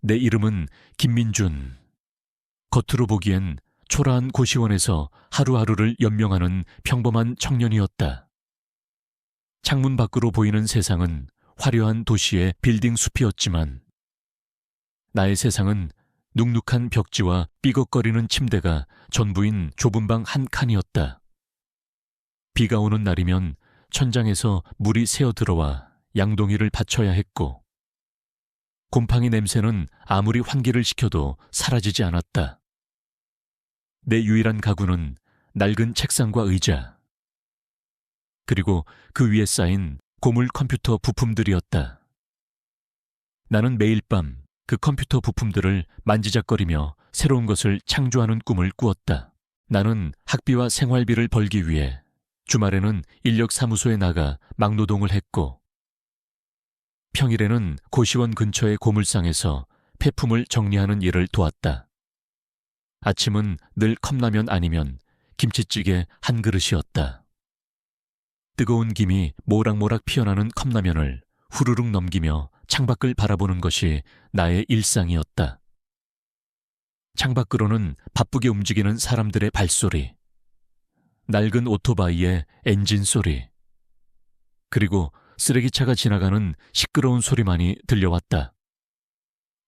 내 이름은 김민준. 겉으로 보기엔 초라한 고시원에서 하루하루를 연명하는 평범한 청년이었다. 창문 밖으로 보이는 세상은 화려한 도시의 빌딩 숲이었지만 나의 세상은 눅눅한 벽지와 삐걱거리는 침대가 전부인 좁은 방 한 칸이었다. 비가 오는 날이면 천장에서 물이 새어 들어와 양동이를 받쳐야 했고 곰팡이 냄새는 아무리 환기를 시켜도 사라지지 않았다. 내 유일한 가구는 낡은 책상과 의자, 그리고 그 위에 쌓인 고물 컴퓨터 부품들이었다. 나는 매일 밤 그 컴퓨터 부품들을 만지작거리며 새로운 것을 창조하는 꿈을 꾸었다. 나는 학비와 생활비를 벌기 위해 주말에는 인력사무소에 나가 막노동을 했고 평일에는 고시원 근처의 고물상에서 폐품을 정리하는 일을 도왔다. 아침은 늘 컵라면 아니면 김치찌개 한 그릇이었다. 뜨거운 김이 모락모락 피어나는 컵라면을 후루룩 넘기며 창밖을 바라보는 것이 나의 일상이었다. 창밖으로는 바쁘게 움직이는 사람들의 발소리, 낡은 오토바이의 엔진 소리, 그리고 쓰레기차가 지나가는 시끄러운 소리만이 들려왔다.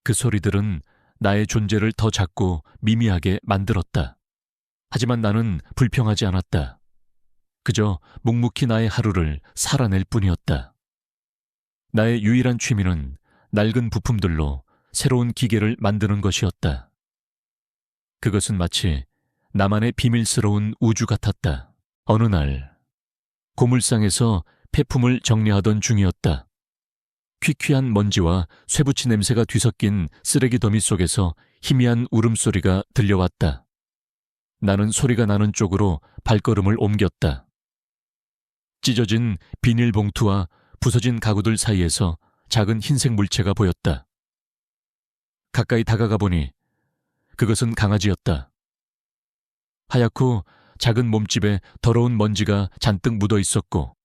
그 소리들은 나의 존재를 더 작고 미미하게 만들었다. 하지만 나는 불평하지 않았다. 그저 묵묵히 나의 하루를 살아낼 뿐이었다. 나의 유일한 취미는 낡은 부품들로 새로운 기계를 만드는 것이었다. 그것은 마치 나만의 비밀스러운 우주 같았다. 어느 날 고물상에서 폐품을 정리하던 중이었다. 퀴퀴한 먼지와 쇠붙이 냄새가 뒤섞인 쓰레기 더미 속에서 희미한 울음소리가 들려왔다. 나는 소리가 나는 쪽으로 발걸음을 옮겼다. 찢어진 비닐봉투와 부서진 가구들 사이에서 작은 흰색 물체가 보였다. 가까이 다가가 보니 그것은 강아지였다. 하얗고 작은 몸집에 더러운 먼지가 잔뜩 묻어 있었고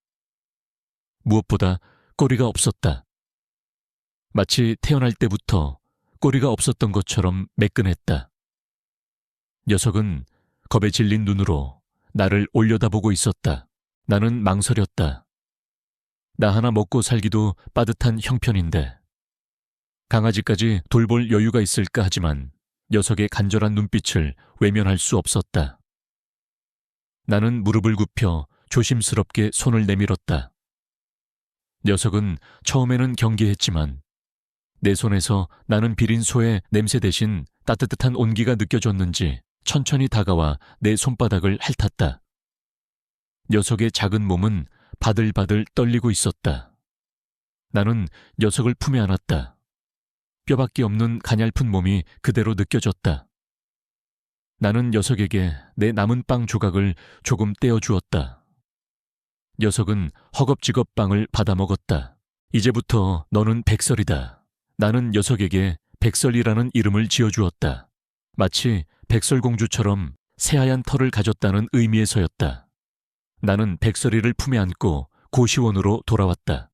무엇보다 꼬리가 없었다. 마치 태어날 때부터 꼬리가 없었던 것처럼 매끈했다. 녀석은 겁에 질린 눈으로 나를 올려다보고 있었다. 나는 망설였다. 나 하나 먹고 살기도 빠듯한 형편인데 강아지까지 돌볼 여유가 있을까 하지만 녀석의 간절한 눈빛을 외면할 수 없었다. 나는 무릎을 굽혀 조심스럽게 손을 내밀었다. 녀석은 처음에는 경계했지만 내 손에서 나는 비린 소의 냄새 대신 따뜻한 온기가 느껴졌는지 천천히 다가와 내 손바닥을 핥았다. 녀석의 작은 몸은 바들바들 떨리고 있었다. 나는 녀석을 품에 안았다. 뼈밖에 없는 가냘픈 몸이 그대로 느껴졌다. 나는 녀석에게 내 남은 빵 조각을 조금 떼어주었다. 녀석은 허겁지겁 빵을 받아먹었다. 이제부터 너는 백설이다. 나는 녀석에게 백설이라는 이름을 지어주었다. 마치 백설공주처럼 새하얀 털을 가졌다는 의미에서였다. 나는 백설이를 품에 안고 고시원으로 돌아왔다.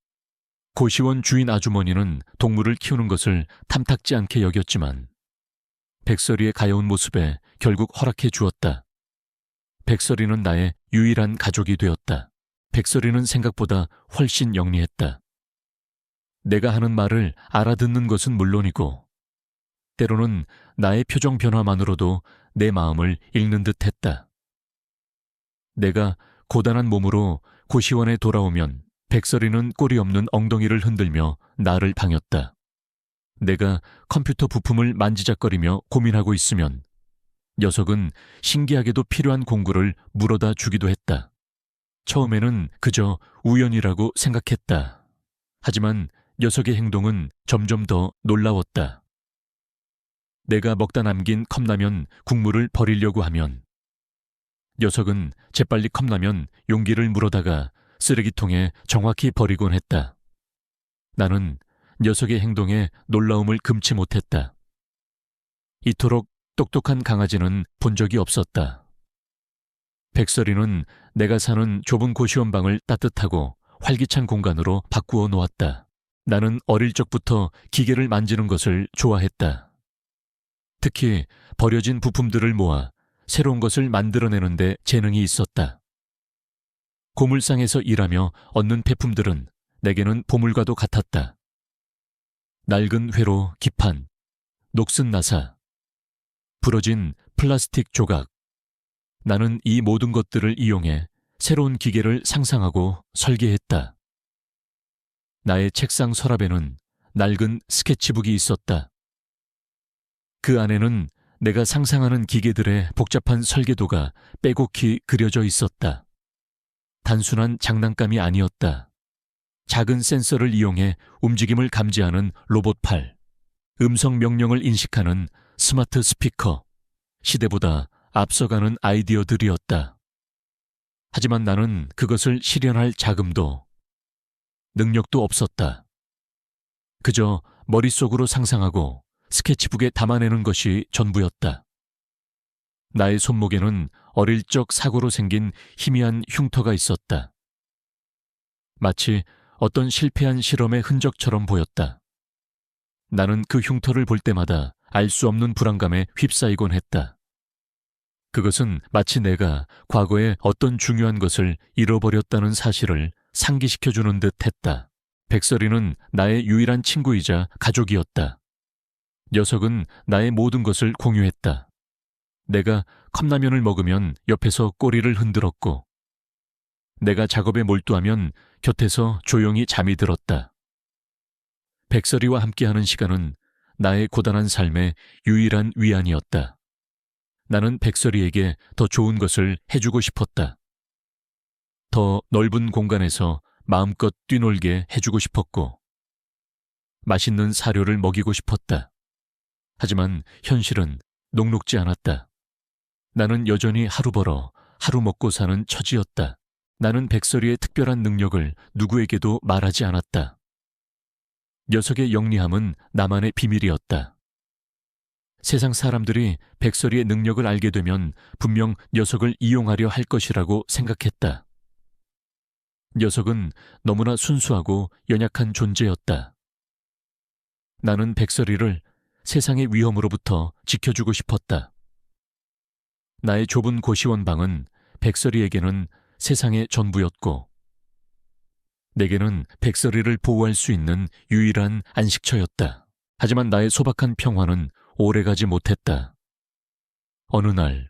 고시원 주인 아주머니는 동물을 키우는 것을 탐탁지 않게 여겼지만 백설이의 가여운 모습에 결국 허락해 주었다. 백설이는 나의 유일한 가족이 되었다. 백설이는 생각보다 훨씬 영리했다. 내가 하는 말을 알아듣는 것은 물론이고 때로는 나의 표정 변화만으로도 내 마음을 읽는 듯 했다. 내가 고단한 몸으로 고시원에 돌아오면 백설이는 꼬리 없는 엉덩이를 흔들며 나를 방였다. 내가 컴퓨터 부품을 만지작거리며 고민하고 있으면 녀석은 신기하게도 필요한 공구를 물어다 주기도 했다. 처음에는 그저 우연이라고 생각했다. 하지만 녀석의 행동은 점점 더 놀라웠다. 내가 먹다 남긴 컵라면 국물을 버리려고 하면 녀석은 재빨리 컵라면 용기를 물어다가 쓰레기통에 정확히 버리곤 했다. 나는 녀석의 행동에 놀라움을 금치 못했다. 이토록 똑똑한 강아지는 본 적이 없었다. 백설이는 내가 사는 좁은 고시원 방을 따뜻하고 활기찬 공간으로 바꾸어 놓았다. 나는 어릴 적부터 기계를 만지는 것을 좋아했다. 특히 버려진 부품들을 모아 새로운 것을 만들어내는데 재능이 있었다. 고물상에서 일하며 얻는 폐품들은 내게는 보물과도 같았다. 낡은 회로 기판, 녹슨 나사, 부러진 플라스틱 조각. 나는 이 모든 것들을 이용해 새로운 기계를 상상하고 설계했다. 나의 책상 서랍에는 낡은 스케치북이 있었다. 그 안에는 내가 상상하는 기계들의 복잡한 설계도가 빼곡히 그려져 있었다. 단순한 장난감이 아니었다. 작은 센서를 이용해 움직임을 감지하는 로봇팔, 음성 명령을 인식하는 스마트 스피커, 시대보다 앞서가는 아이디어들이었다. 하지만 나는 그것을 실현할 자금도 능력도 없었다. 그저 머릿속으로 상상하고 스케치북에 담아내는 것이 전부였다. 나의 손목에는 어릴 적 사고로 생긴 희미한 흉터가 있었다. 마치 어떤 실패한 실험의 흔적처럼 보였다. 나는 그 흉터를 볼 때마다 알 수 없는 불안감에 휩싸이곤 했다. 그것은 마치 내가 과거에 어떤 중요한 것을 잃어버렸다는 사실을 상기시켜주는 듯 했다. 백설이는 나의 유일한 친구이자 가족이었다. 녀석은 나의 모든 것을 공유했다. 내가 컵라면을 먹으면 옆에서 꼬리를 흔들었고, 내가 작업에 몰두하면 곁에서 조용히 잠이 들었다. 백설이와 함께하는 시간은 나의 고단한 삶의 유일한 위안이었다. 나는 백설이에게 더 좋은 것을 해주고 싶었다. 더 넓은 공간에서 마음껏 뛰놀게 해주고 싶었고, 맛있는 사료를 먹이고 싶었다. 하지만 현실은 녹록지 않았다. 나는 여전히 하루 벌어 하루 먹고 사는 처지였다. 나는 백설이의 특별한 능력을 누구에게도 말하지 않았다. 녀석의 영리함은 나만의 비밀이었다. 세상 사람들이 백설이의 능력을 알게 되면 분명 녀석을 이용하려 할 것이라고 생각했다. 녀석은 너무나 순수하고 연약한 존재였다. 나는 백설이를 세상의 위험으로부터 지켜주고 싶었다. 나의 좁은 고시원 방은 백설이에게는 세상의 전부였고, 내게는 백설이를 보호할 수 있는 유일한 안식처였다. 하지만 나의 소박한 평화는 오래가지 못했다. 어느 날,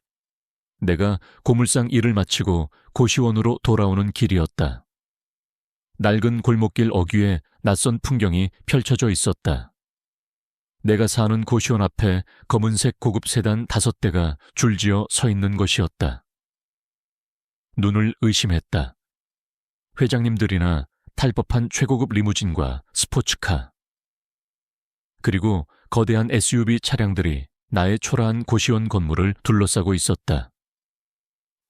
내가 고물상 일을 마치고 고시원으로 돌아오는 길이었다. 낡은 골목길 어귀에 낯선 풍경이 펼쳐져 있었다. 내가 사는 고시원 앞에 검은색 고급 세단 5대가 줄지어 서 있는 것이었다. 눈을 의심했다. 회장님들이나 탈 법한 최고급 리무진과 스포츠카, 그리고 거대한 SUV 차량들이 나의 초라한 고시원 건물을 둘러싸고 있었다.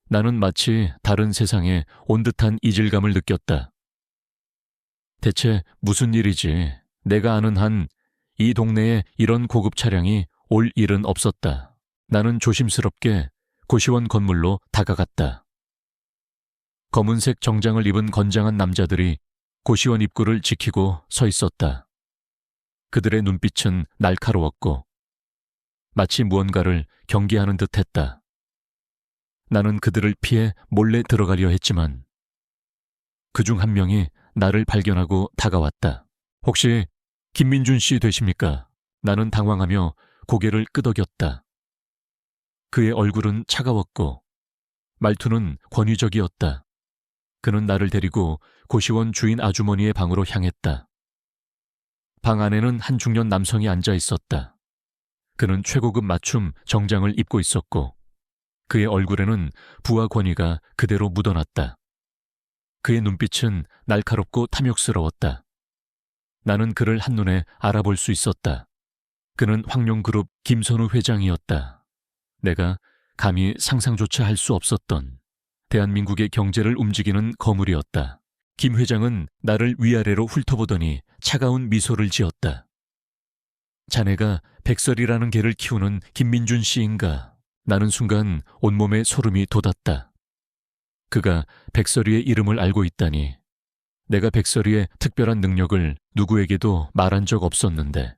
나는 마치 다른 세상에 온 듯한 이질감을 느꼈다. 대체 무슨 일이지? 내가 아는 한 이 동네에 이런 고급 차량이 올 일은 없었다. 나는 조심스럽게 고시원 건물로 다가갔다. 검은색 정장을 입은 건장한 남자들이 고시원 입구를 지키고 서 있었다. 그들의 눈빛은 날카로웠고 마치 무언가를 경계하는 듯했다. 나는 그들을 피해 몰래 들어가려 했지만 그중 한 명이 나를 발견하고 다가왔다. 혹시 김민준 씨 되십니까? 나는 당황하며 고개를 끄덕였다. 그의 얼굴은 차가웠고 말투는 권위적이었다. 그는 나를 데리고 고시원 주인 아주머니의 방으로 향했다. 방 안에는 한 중년 남성이 앉아 있었다. 그는 최고급 맞춤 정장을 입고 있었고 그의 얼굴에는 부와 권위가 그대로 묻어났다. 그의 눈빛은 날카롭고 탐욕스러웠다. 나는 그를 한눈에 알아볼 수 있었다. 그는 황룡그룹 김선우 회장이었다. 내가 감히 상상조차 할 수 없었던 대한민국의 경제를 움직이는 거물이었다. 김 회장은 나를 위아래로 훑어보더니 차가운 미소를 지었다. 자네가 백설이라는 개를 키우는 김민준 씨인가? 나는 순간 온몸에 소름이 돋았다. 그가 백설이의 이름을 알고 있다니. 내가 백설이의 특별한 능력을 누구에게도 말한 적 없었는데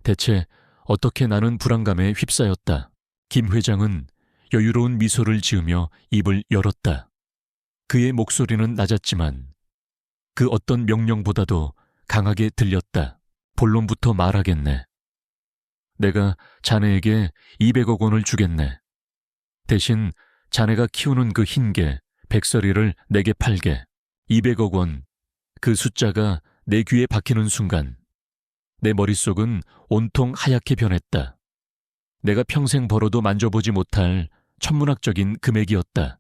대체 어떻게 나는 불안감에 휩싸였다. 김 회장은 여유로운 미소를 지으며 입을 열었다. 그의 목소리는 낮았지만 그 어떤 명령보다도 강하게 들렸다. 본론부터 말하겠네. 내가 자네에게 200억 원을 주겠네. 대신 자네가 키우는 그 흰개, 백설이를 내게 팔게. 200억 원. 그 숫자가 내 귀에 박히는 순간 내 머릿속은 온통 하얗게 변했다. 내가 평생 벌어도 만져보지 못할 천문학적인 금액이었다.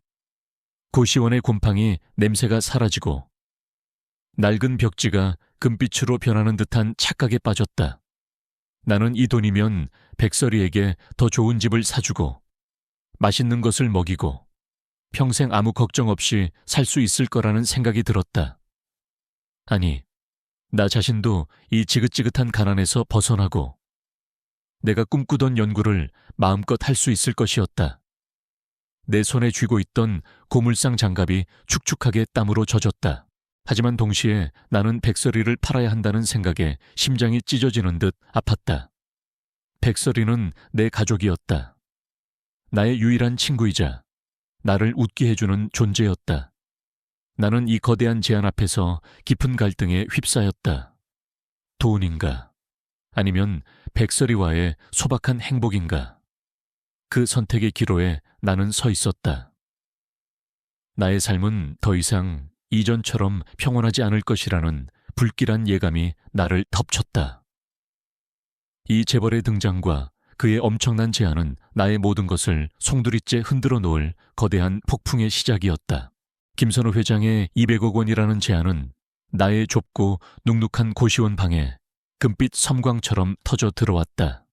고시원의 곰팡이 냄새가 사라지고 낡은 벽지가 금빛으로 변하는 듯한 착각에 빠졌다. 나는 이 돈이면 백설이에게 더 좋은 집을 사주고 맛있는 것을 먹이고 평생 아무 걱정 없이 살 수 있을 거라는 생각이 들었다. 아니, 나 자신도 이 지긋지긋한 가난에서 벗어나고 내가 꿈꾸던 연구를 마음껏 할 수 있을 것이었다. 내 손에 쥐고 있던 고물상 장갑이 축축하게 땀으로 젖었다. 하지만 동시에 나는 백설이를 팔아야 한다는 생각에 심장이 찢어지는 듯 아팠다. 백설이는 내 가족이었다. 나의 유일한 친구이자 나를 웃게 해주는 존재였다. 나는 이 거대한 제안 앞에서 깊은 갈등에 휩싸였다. 돈인가? 아니면 백설이와의 소박한 행복인가? 그 선택의 기로에 나는 서 있었다. 나의 삶은 더 이상 이전처럼 평온하지 않을 것이라는 불길한 예감이 나를 덮쳤다. 이 재벌의 등장과 그의 엄청난 제안은 나의 모든 것을 송두리째 흔들어 놓을 거대한 폭풍의 시작이었다. 김선호 회장의 200억 원이라는 제안은 나의 좁고 눅눅한 고시원 방에 금빛 섬광처럼 터져 들어왔다.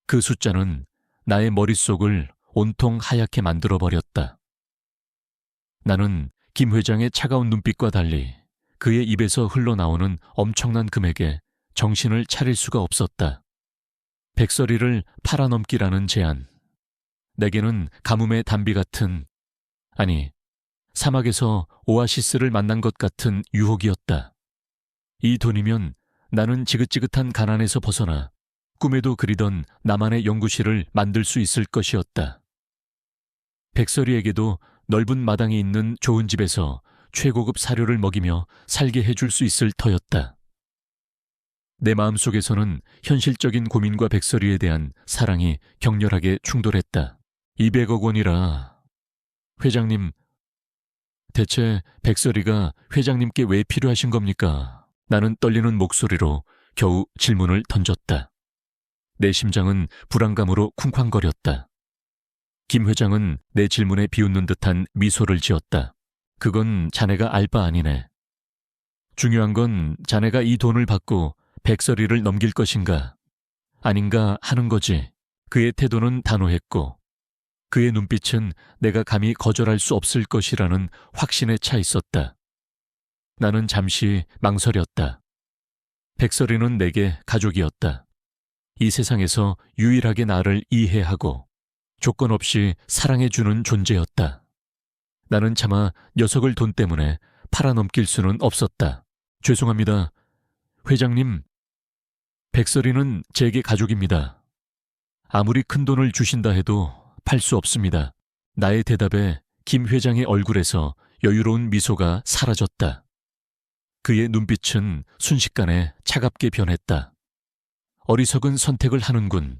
그 숫자는 나의 머릿속을 온통 하얗게 만들어버렸다. 나는 김 회장의 차가운 눈빛과 달리 그의 입에서 흘러나오는 엄청난 금액에 정신을 차릴 수가 없었다. 백설이를 팔아넘기라는 제안. 내게는 가뭄의 단비 같은, 아니, 사막에서 오아시스를 만난 것 같은 유혹이었다. 이 돈이면 나는 지긋지긋한 가난에서 벗어나 꿈에도 그리던 나만의 연구실을 만들 수 있을 것이었다. 백설이에게도 넓은 마당이 있는 좋은 집에서 최고급 사료를 먹이며 살게 해줄 수 있을 터였다. 내 마음속에서는 현실적인 고민과 백설이에 대한 사랑이 격렬하게 충돌했다. 200억 원이라. 회장님, 대체 백설이가 회장님께 왜 필요하신 겁니까? 나는 떨리는 목소리로 겨우 질문을 던졌다. 내 심장은 불안감으로 쿵쾅거렸다. 김 회장은 내 질문에 비웃는 듯한 미소를 지었다. 그건 자네가 알 바 아니네. 중요한 건 자네가 이 돈을 받고 백설이를 넘길 것인가 아닌가 하는 거지. 그의 태도는 단호했고 그의 눈빛은 내가 감히 거절할 수 없을 것이라는 확신에 차 있었다. 나는 잠시 망설였다. 백설이는 내게 가족이었다. 이 세상에서 유일하게 나를 이해하고 조건 없이 사랑해주는 존재였다. 나는 차마 녀석을 돈 때문에 팔아넘길 수는 없었다. 죄송합니다. 회장님, 백설이는 제게 가족입니다. 아무리 큰 돈을 주신다 해도 팔 수 없습니다. 나의 대답에 김 회장의 얼굴에서 여유로운 미소가 사라졌다. 그의 눈빛은 순식간에 차갑게 변했다. 어리석은 선택을 하는군.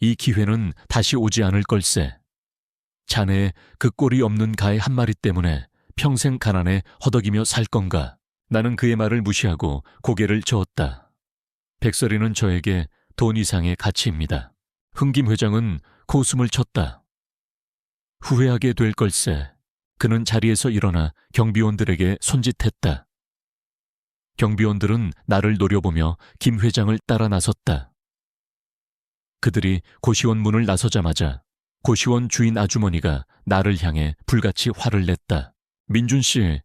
이 기회는 다시 오지 않을 걸세. 자네의 그 꼴이 없는 가의 한 마리 때문에 평생 가난에 허덕이며 살 건가? 나는 그의 말을 무시하고 고개를 저었다. 백설이는 저에게 돈 이상의 가치입니다. 흥김 회장은 코웃음을 쳤다. 후회하게 될 걸세. 그는 자리에서 일어나 경비원들에게 손짓했다. 경비원들은 나를 노려보며 김 회장을 따라 나섰다. 그들이 고시원 문을 나서자마자 고시원 주인 아주머니가 나를 향해 불같이 화를 냈다. 민준 씨,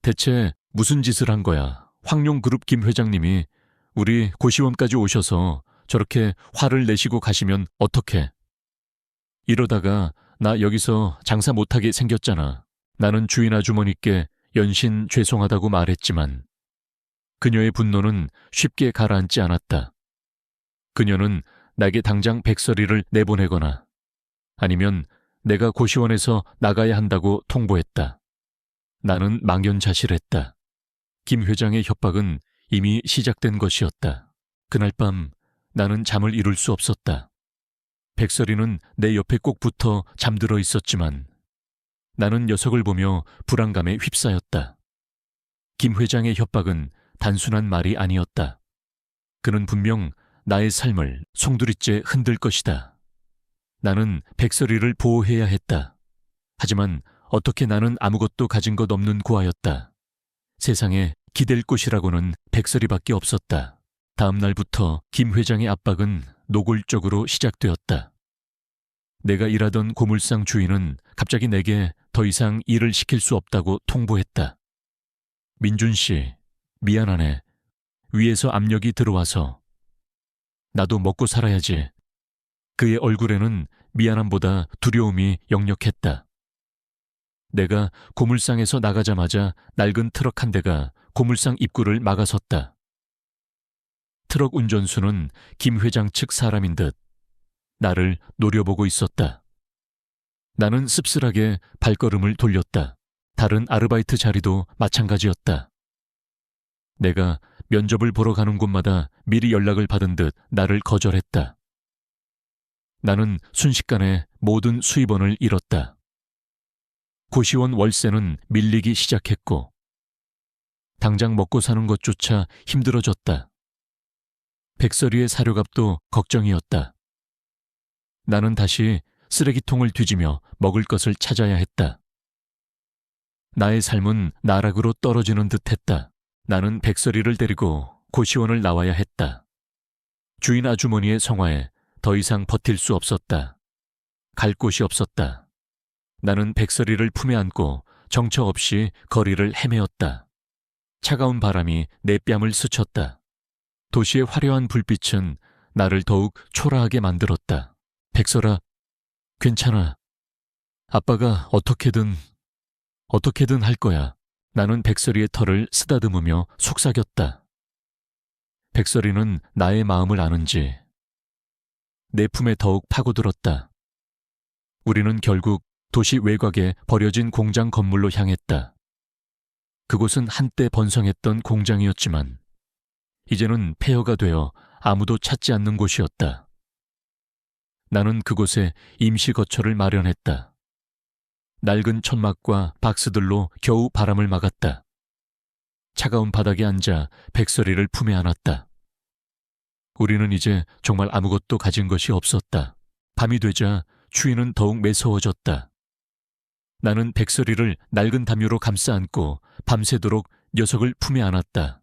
대체 무슨 짓을 한 거야? 황룡그룹 김 회장님이 우리 고시원까지 오셔서 저렇게 화를 내시고 가시면 어떡해? 이러다가 나 여기서 장사 못하게 생겼잖아. 나는 주인 아주머니께 연신 죄송하다고 말했지만 그녀의 분노는 쉽게 가라앉지 않았다. 그녀는 나에게 당장 백설이를 내보내거나 아니면 내가 고시원에서 나가야 한다고 통보했다. 나는 망연자실했다. 김 회장의 협박은 이미 시작된 것이었다. 그날 밤 나는 잠을 이룰 수 없었다. 백설이는 내 옆에 꼭 붙어 잠들어 있었지만 나는 녀석을 보며 불안감에 휩싸였다. 김 회장의 협박은 단순한 말이 아니었다. 그는 분명 나의 삶을 송두리째 흔들 것이다. 나는 백설이를 보호해야 했다. 하지만 어떻게 나는 아무것도 가진 것 없는 고아였다. 세상에 기댈 곳이라고는 백설이밖에 없었다. 다음 날부터 김 회장의 압박은 노골적으로 시작되었다. 내가 일하던 고물상 주인은 갑자기 내게 더 이상 일을 시킬 수 없다고 통보했다. 민준 씨, 미안하네. 위에서 압력이 들어와서. 나도 먹고 살아야지. 그의 얼굴에는 미안함보다 두려움이 역력했다. 내가 고물상에서 나가자마자 낡은 트럭 한 대가 고물상 입구를 막아섰다. 트럭 운전수는 김 회장 측 사람인 듯 나를 노려보고 있었다. 나는 씁쓸하게 발걸음을 돌렸다. 다른 아르바이트 자리도 마찬가지였다. 내가 면접을 보러 가는 곳마다 미리 연락을 받은 듯 나를 거절했다. 나는 순식간에 모든 수입원을 잃었다. 고시원 월세는 밀리기 시작했고 당장 먹고 사는 것조차 힘들어졌다. 백설이의 사료값도 걱정이었다. 나는 다시 쓰레기통을 뒤지며 먹을 것을 찾아야 했다. 나의 삶은 나락으로 떨어지는 듯했다. 나는 백설이를 데리고 고시원을 나와야 했다. 주인 아주머니의 성화에 더 이상 버틸 수 없었다. 갈 곳이 없었다. 나는 백설이를 품에 안고 정처 없이 거리를 헤매었다. 차가운 바람이 내 뺨을 스쳤다. 도시의 화려한 불빛은 나를 더욱 초라하게 만들었다. 백설아, 괜찮아. 아빠가 어떻게든 할 거야. 나는 백설이의 털을 쓰다듬으며 속삭였다. 백설이는 나의 마음을 아는지 내 품에 더욱 파고들었다. 우리는 결국 도시 외곽에 버려진 공장 건물로 향했다. 그곳은 한때 번성했던 공장이었지만 이제는 폐허가 되어 아무도 찾지 않는 곳이었다. 나는 그곳에 임시 거처를 마련했다. 낡은 천막과 박스들로 겨우 바람을 막았다. 차가운 바닥에 앉아 백설이를 품에 안았다. 우리는 이제 정말 아무것도 가진 것이 없었다. 밤이 되자 추위는 더욱 매서워졌다. 나는 백설이를 낡은 담요로 감싸 안고 밤새도록 녀석을 품에 안았다.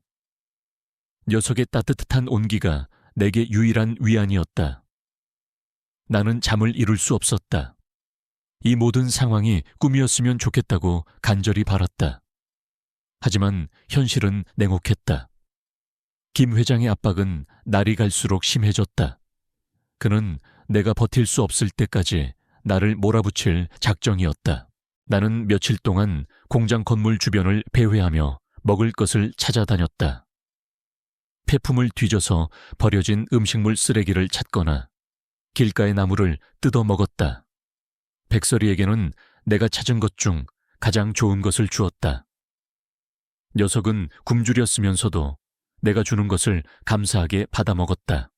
녀석의 따뜻한 온기가 내게 유일한 위안이었다. 나는 잠을 이룰 수 없었다. 이 모든 상황이 꿈이었으면 좋겠다고 간절히 바랐다. 하지만 현실은 냉혹했다. 김 회장의 압박은 날이 갈수록 심해졌다. 그는 내가 버틸 수 없을 때까지 나를 몰아붙일 작정이었다. 나는 며칠 동안 공장 건물 주변을 배회하며 먹을 것을 찾아다녔다. 폐품을 뒤져서 버려진 음식물 쓰레기를 찾거나 길가의 나무를 뜯어 먹었다. 백설이에게는 내가 찾은 것 중 가장 좋은 것을 주었다. 녀석은 굶주렸으면서도 내가 주는 것을 감사하게 받아 먹었다.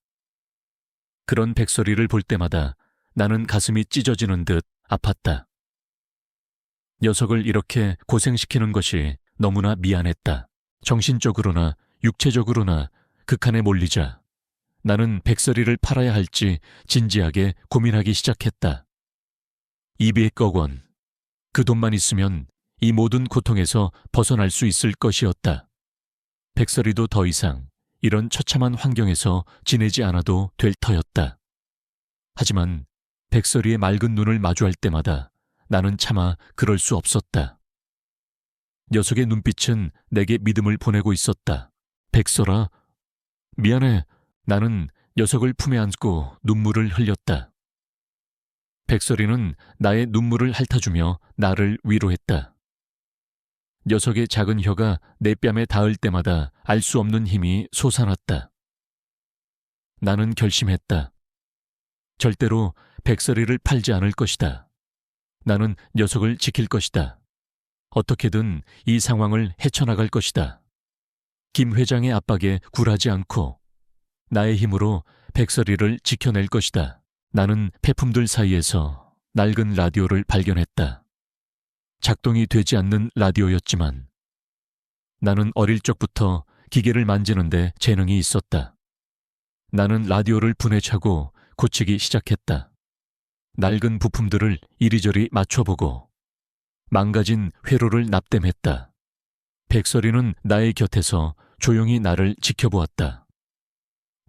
그런 백설이를 볼 때마다 나는 가슴이 찢어지는 듯 아팠다. 녀석을 이렇게 고생시키는 것이 너무나 미안했다. 정신적으로나 육체적으로나 극한에 몰리자 나는 백설이를 팔아야 할지 진지하게 고민하기 시작했다. 200억 원. 그 돈만 있으면 이 모든 고통에서 벗어날 수 있을 것이었다. 백설이도 더 이상 이런 처참한 환경에서 지내지 않아도 될 터였다. 하지만 백설이의 맑은 눈을 마주할 때마다 나는 차마 그럴 수 없었다. 녀석의 눈빛은 내게 믿음을 보내고 있었다. 백설아, 미안해. 나는 녀석을 품에 안고 눈물을 흘렸다. 백설이는 나의 눈물을 핥아주며 나를 위로했다. 녀석의 작은 혀가 내 뺨에 닿을 때마다 알 수 없는 힘이 솟아났다. 나는 결심했다. 절대로 백설이를 팔지 않을 것이다. 나는 녀석을 지킬 것이다. 어떻게든 이 상황을 헤쳐나갈 것이다. 김 회장의 압박에 굴하지 않고 나의 힘으로 백설이를 지켜낼 것이다. 나는 폐품들 사이에서 낡은 라디오를 발견했다. 작동이 되지 않는 라디오였지만 나는 어릴 적부터 기계를 만지는데 재능이 있었다. 나는 라디오를 분해 차고 고치기 시작했다. 낡은 부품들을 이리저리 맞춰보고 망가진 회로를 납땜했다. 백설이는 나의 곁에서 조용히 나를 지켜보았다.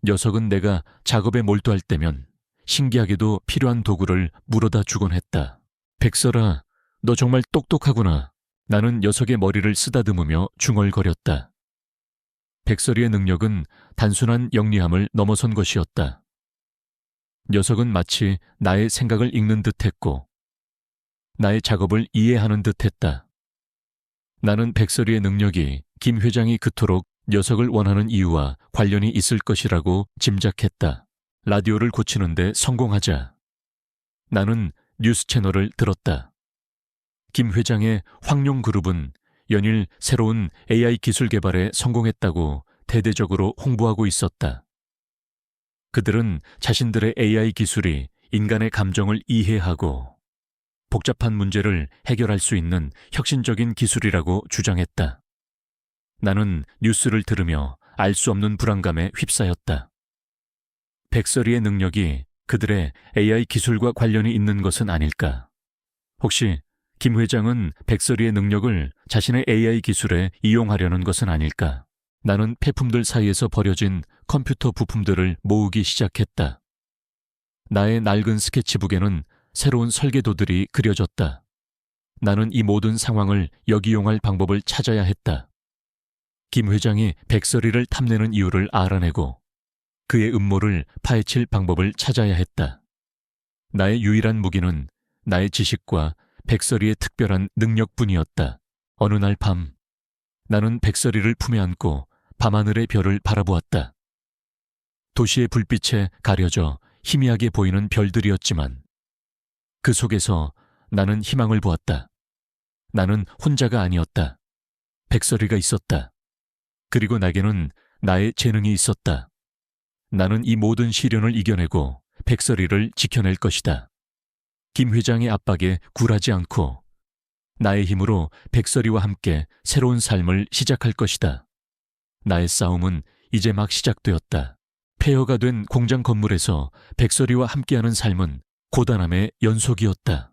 녀석은 내가 작업에 몰두할 때면 신기하게도 필요한 도구를 물어다 주곤 했다. 백설아, 너 정말 똑똑하구나. 나는 녀석의 머리를 쓰다듬으며 중얼거렸다. 백설이의 능력은 단순한 영리함을 넘어선 것이었다. 녀석은 마치 나의 생각을 읽는 듯했고 나의 작업을 이해하는 듯했다. 나는 백설이의 능력이 김 회장이 그토록 녀석을 원하는 이유와 관련이 있을 것이라고 짐작했다. 라디오를 고치는데 성공하자 나는 뉴스 채널을 들었다. 김 회장의 황룡그룹은 연일 새로운 AI 기술 개발에 성공했다고 대대적으로 홍보하고 있었다. 그들은 자신들의 AI 기술이 인간의 감정을 이해하고 복잡한 문제를 해결할 수 있는 혁신적인 기술이라고 주장했다. 나는 뉴스를 들으며 알 수 없는 불안감에 휩싸였다. 백설이의 능력이 그들의 AI 기술과 관련이 있는 것은 아닐까? 혹시 김 회장은 백설이의 능력을 자신의 AI 기술에 이용하려는 것은 아닐까? 나는 폐품들 사이에서 버려진 컴퓨터 부품들을 모으기 시작했다. 나의 낡은 스케치북에는 새로운 설계도들이 그려졌다. 나는 이 모든 상황을 역이용할 방법을 찾아야 했다. 김 회장이 백설이를 탐내는 이유를 알아내고 그의 음모를 파헤칠 방법을 찾아야 했다. 나의 유일한 무기는 나의 지식과 백설이의 특별한 능력뿐이었다. 어느 날 밤, 나는 백설이를 품에 안고 밤하늘의 별을 바라보았다. 도시의 불빛에 가려져 희미하게 보이는 별들이었지만 그 속에서 나는 희망을 보았다. 나는 혼자가 아니었다. 백설이가 있었다. 그리고 나에게는 나의 재능이 있었다. 나는 이 모든 시련을 이겨내고 백설이를 지켜낼 것이다. 김 회장의 압박에 굴하지 않고 나의 힘으로 백설이와 함께 새로운 삶을 시작할 것이다. 나의 싸움은 이제 막 시작되었다. 폐허가 된 공장 건물에서 백설이와 함께하는 삶은 고단함의 연속이었다.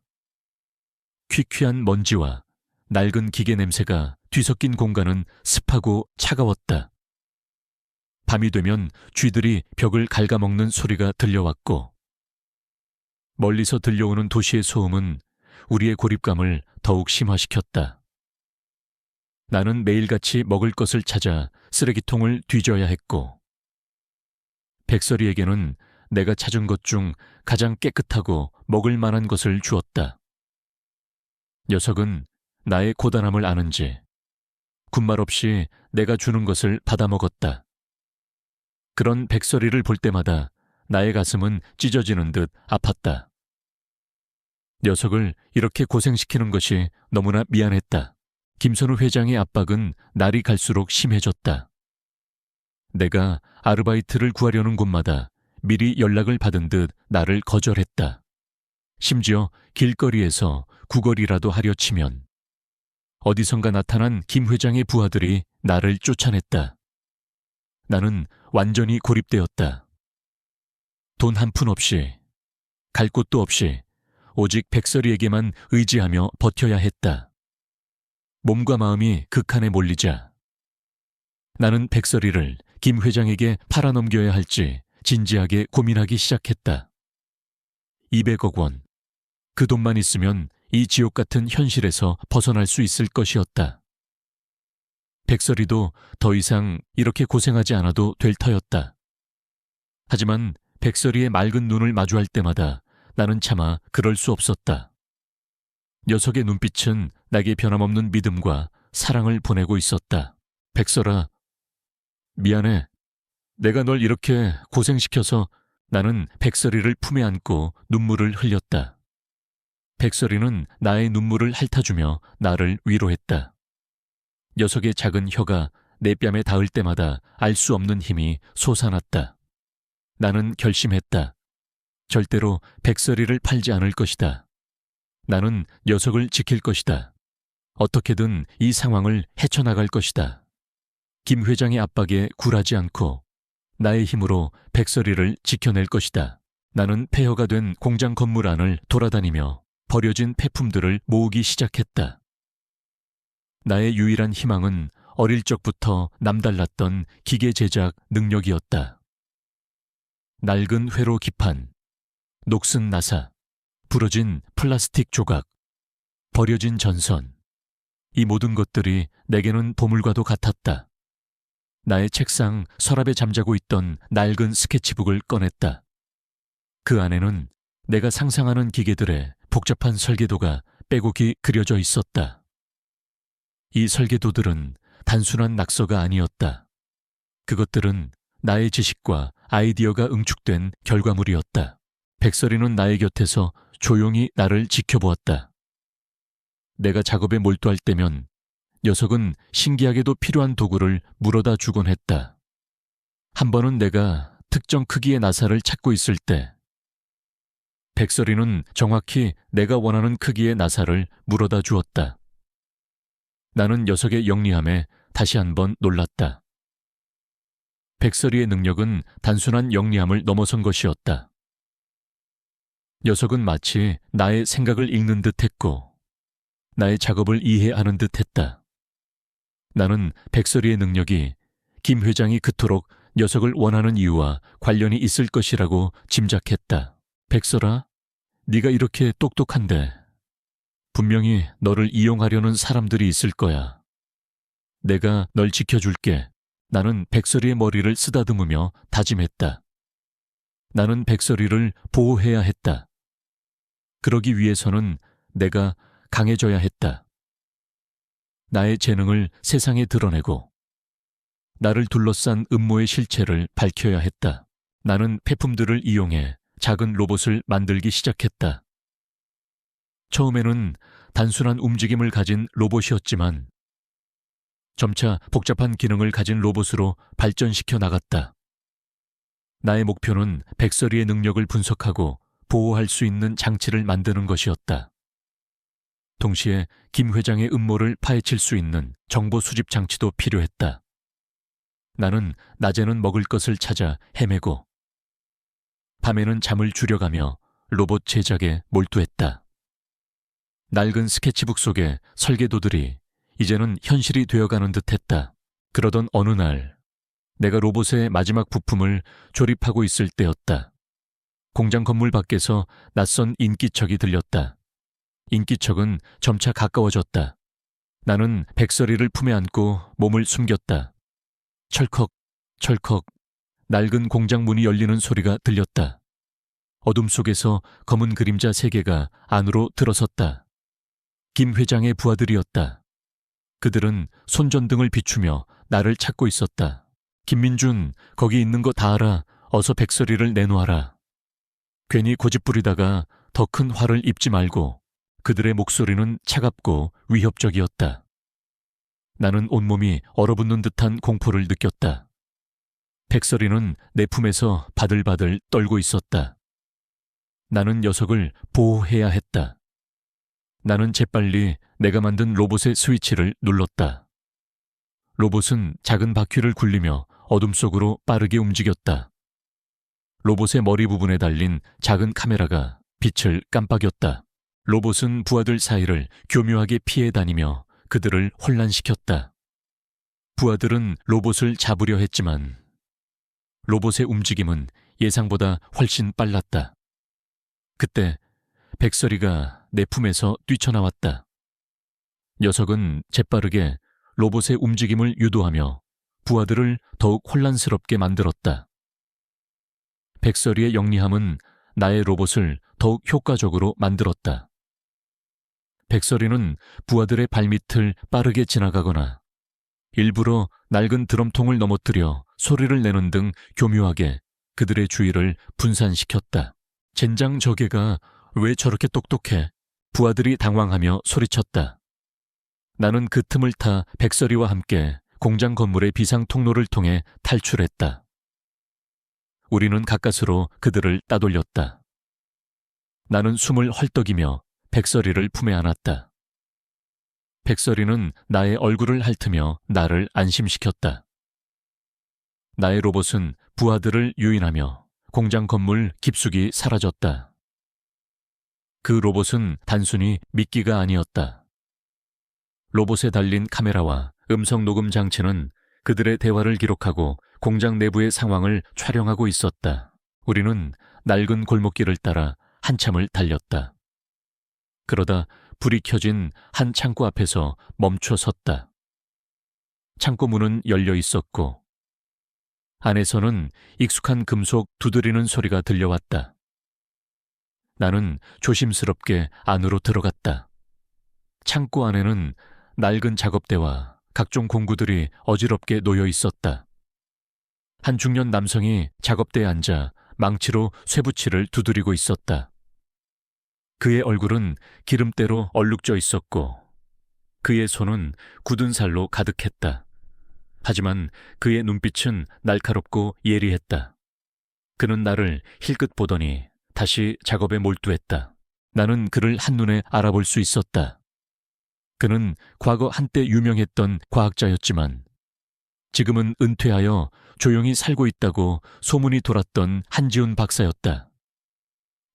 퀴퀴한 먼지와 낡은 기계 냄새가 뒤섞인 공간은 습하고 차가웠다. 밤이 되면 쥐들이 벽을 갉아먹는 소리가 들려왔고 멀리서 들려오는 도시의 소음은 우리의 고립감을 더욱 심화시켰다. 나는 매일같이 먹을 것을 찾아 쓰레기통을 뒤져야 했고 백설이에게는 내가 찾은 것 중 가장 깨끗하고 먹을 만한 것을 주었다. 녀석은 나의 고단함을 아는지 군말 없이 내가 주는 것을 받아먹었다. 그런 백설이를 볼 때마다 나의 가슴은 찢어지는 듯 아팠다. 녀석을 이렇게 고생시키는 것이 너무나 미안했다. 김선우 회장의 압박은 날이 갈수록 심해졌다. 내가 아르바이트를 구하려는 곳마다 미리 연락을 받은 듯 나를 거절했다. 심지어 길거리에서 구걸이라도 하려 치면 어디선가 나타난 김 회장의 부하들이 나를 쫓아냈다. 나는 완전히 고립되었다. 돈 한 푼 없이, 갈 곳도 없이 오직 백설이에게만 의지하며 버텨야 했다. 몸과 마음이 극한에 몰리자 나는 백설이를 김 회장에게 팔아넘겨야 할지 진지하게 고민하기 시작했다. 200억 원. 그 돈만 있으면 이 지옥 같은 현실에서 벗어날 수 있을 것이었다. 백설이도 더 이상 이렇게 고생하지 않아도 될 터였다. 하지만 백설이의 맑은 눈을 마주할 때마다 나는 차마 그럴 수 없었다. 녀석의 눈빛은 나에게 변함없는 믿음과 사랑을 보내고 있었다. 백설아, 미안해. 내가 널 이렇게 고생시켜서. 나는 백설이를 품에 안고 눈물을 흘렸다. 백설이는 나의 눈물을 핥아주며 나를 위로했다. 녀석의 작은 혀가 내 뺨에 닿을 때마다 알 수 없는 힘이 솟아났다. 나는 결심했다. 절대로 백설이를 팔지 않을 것이다. 나는 녀석을 지킬 것이다. 어떻게든 이 상황을 헤쳐나갈 것이다. 김 회장의 압박에 굴하지 않고 나의 힘으로 백설이를 지켜낼 것이다. 나는 폐허가 된 공장 건물 안을 돌아다니며 버려진 폐품들을 모으기 시작했다. 나의 유일한 희망은 어릴 적부터 남달랐던 기계 제작 능력이었다. 낡은 회로 기판, 녹슨 나사, 부러진 플라스틱 조각, 버려진 전선. 이 모든 것들이 내게는 보물과도 같았다. 나의 책상 서랍에 잠자고 있던 낡은 스케치북을 꺼냈다. 그 안에는 내가 상상하는 기계들의 복잡한 설계도가 빼곡히 그려져 있었다. 이 설계도들은 단순한 낙서가 아니었다. 그것들은 나의 지식과 아이디어가 응축된 결과물이었다. 백설이는 나의 곁에서 조용히 나를 지켜보았다. 내가 작업에 몰두할 때면 녀석은 신기하게도 필요한 도구를 물어다 주곤 했다. 한 번은 내가 특정 크기의 나사를 찾고 있을 때 백설이는 정확히 내가 원하는 크기의 나사를 물어다 주었다. 나는 녀석의 영리함에 다시 한번 놀랐다. 백설이의 능력은 단순한 영리함을 넘어선 것이었다. 녀석은 마치 나의 생각을 읽는 듯 했고 나의 작업을 이해하는 듯 했다. 나는 백설이의 능력이 김 회장이 그토록 녀석을 원하는 이유와 관련이 있을 것이라고 짐작했다. 백설아, 네가 이렇게 똑똑한데 분명히 너를 이용하려는 사람들이 있을 거야. 내가 널 지켜줄게. 나는 백설이의 머리를 쓰다듬으며 다짐했다. 나는 백설이를 보호해야 했다. 그러기 위해서는 내가 강해져야 했다. 나의 재능을 세상에 드러내고 나를 둘러싼 음모의 실체를 밝혀야 했다. 나는 폐품들을 이용해 작은 로봇을 만들기 시작했다. 처음에는 단순한 움직임을 가진 로봇이었지만 점차 복잡한 기능을 가진 로봇으로 발전시켜 나갔다. 나의 목표는 백설이의 능력을 분석하고 보호할 수 있는 장치를 만드는 것이었다. 동시에 김 회장의 음모를 파헤칠 수 있는 정보 수집 장치도 필요했다. 나는 낮에는 먹을 것을 찾아 헤매고 밤에는 잠을 줄여가며 로봇 제작에 몰두했다. 낡은 스케치북 속의 설계도들이 이제는 현실이 되어가는 듯했다. 그러던 어느 날 내가 로봇의 마지막 부품을 조립하고 있을 때였다. 공장 건물 밖에서 낯선 인기척이 들렸다. 인기척은 점차 가까워졌다. 나는 백설이를 품에 안고 몸을 숨겼다. 철컥, 철컥, 낡은 공장 문이 열리는 소리가 들렸다. 어둠 속에서 검은 그림자 3개가 안으로 들어섰다. 김 회장의 부하들이었다. 그들은 손전등을 비추며 나를 찾고 있었다. 김민준, 거기 있는 거 다 알아. 어서 백설이를 내놓아라. 괜히 고집부리다가 더 큰 화를 입지 말고. 그들의 목소리는 차갑고 위협적이었다. 나는 온몸이 얼어붙는 듯한 공포를 느꼈다. 백설이는 내 품에서 바들바들 떨고 있었다. 나는 녀석을 보호해야 했다. 나는 재빨리 내가 만든 로봇의 스위치를 눌렀다. 로봇은 작은 바퀴를 굴리며 어둠 속으로 빠르게 움직였다. 로봇의 머리 부분에 달린 작은 카메라가 빛을 깜빡였다. 로봇은 부하들 사이를 교묘하게 피해 다니며 그들을 혼란시켰다. 부하들은 로봇을 잡으려 했지만 로봇의 움직임은 예상보다 훨씬 빨랐다. 그때 백설이가 내 품에서 뛰쳐나왔다. 녀석은 재빠르게 로봇의 움직임을 유도하며 부하들을 더욱 혼란스럽게 만들었다. 백설이의 영리함은 나의 로봇을 더욱 효과적으로 만들었다. 백설이는 부하들의 발밑을 빠르게 지나가거나 일부러 낡은 드럼통을 넘어뜨려 소리를 내는 등 교묘하게 그들의 주의를 분산시켰다. 젠장 저게가 왜 저렇게 똑똑해? 부하들이 당황하며 소리쳤다. 나는 그 틈을 타 백설이와 함께 공장 건물의 비상 통로를 통해 탈출했다. 우리는 가까스로 그들을 따돌렸다. 나는 숨을 헐떡이며 백설이를 품에 안았다. 백설이는 나의 얼굴을 핥으며 나를 안심시켰다. 나의 로봇은 부하들을 유인하며 공장 건물 깊숙이 사라졌다. 그 로봇은 단순히 미끼가 아니었다. 로봇에 달린 카메라와 음성 녹음 장치는 그들의 대화를 기록하고 공장 내부의 상황을 촬영하고 있었다. 우리는 낡은 골목길을 따라 한참을 달렸다. 그러다 불이 켜진 한 창고 앞에서 멈춰 섰다. 창고 문은 열려 있었고 안에서는 익숙한 금속 두드리는 소리가 들려왔다. 나는 조심스럽게 안으로 들어갔다. 창고 안에는 낡은 작업대와 각종 공구들이 어지럽게 놓여 있었다. 한 중년 남성이 작업대에 앉아 망치로 쇠붙이를 두드리고 있었다. 그의 얼굴은 기름때로 얼룩져 있었고 그의 손은 굳은 살로 가득했다. 하지만 그의 눈빛은 날카롭고 예리했다. 그는 나를 힐끗 보더니 다시 작업에 몰두했다. 나는 그를 한눈에 알아볼 수 있었다. 그는 과거 한때 유명했던 과학자였지만 지금은 은퇴하여 조용히 살고 있다고 소문이 돌았던 한지훈 박사였다.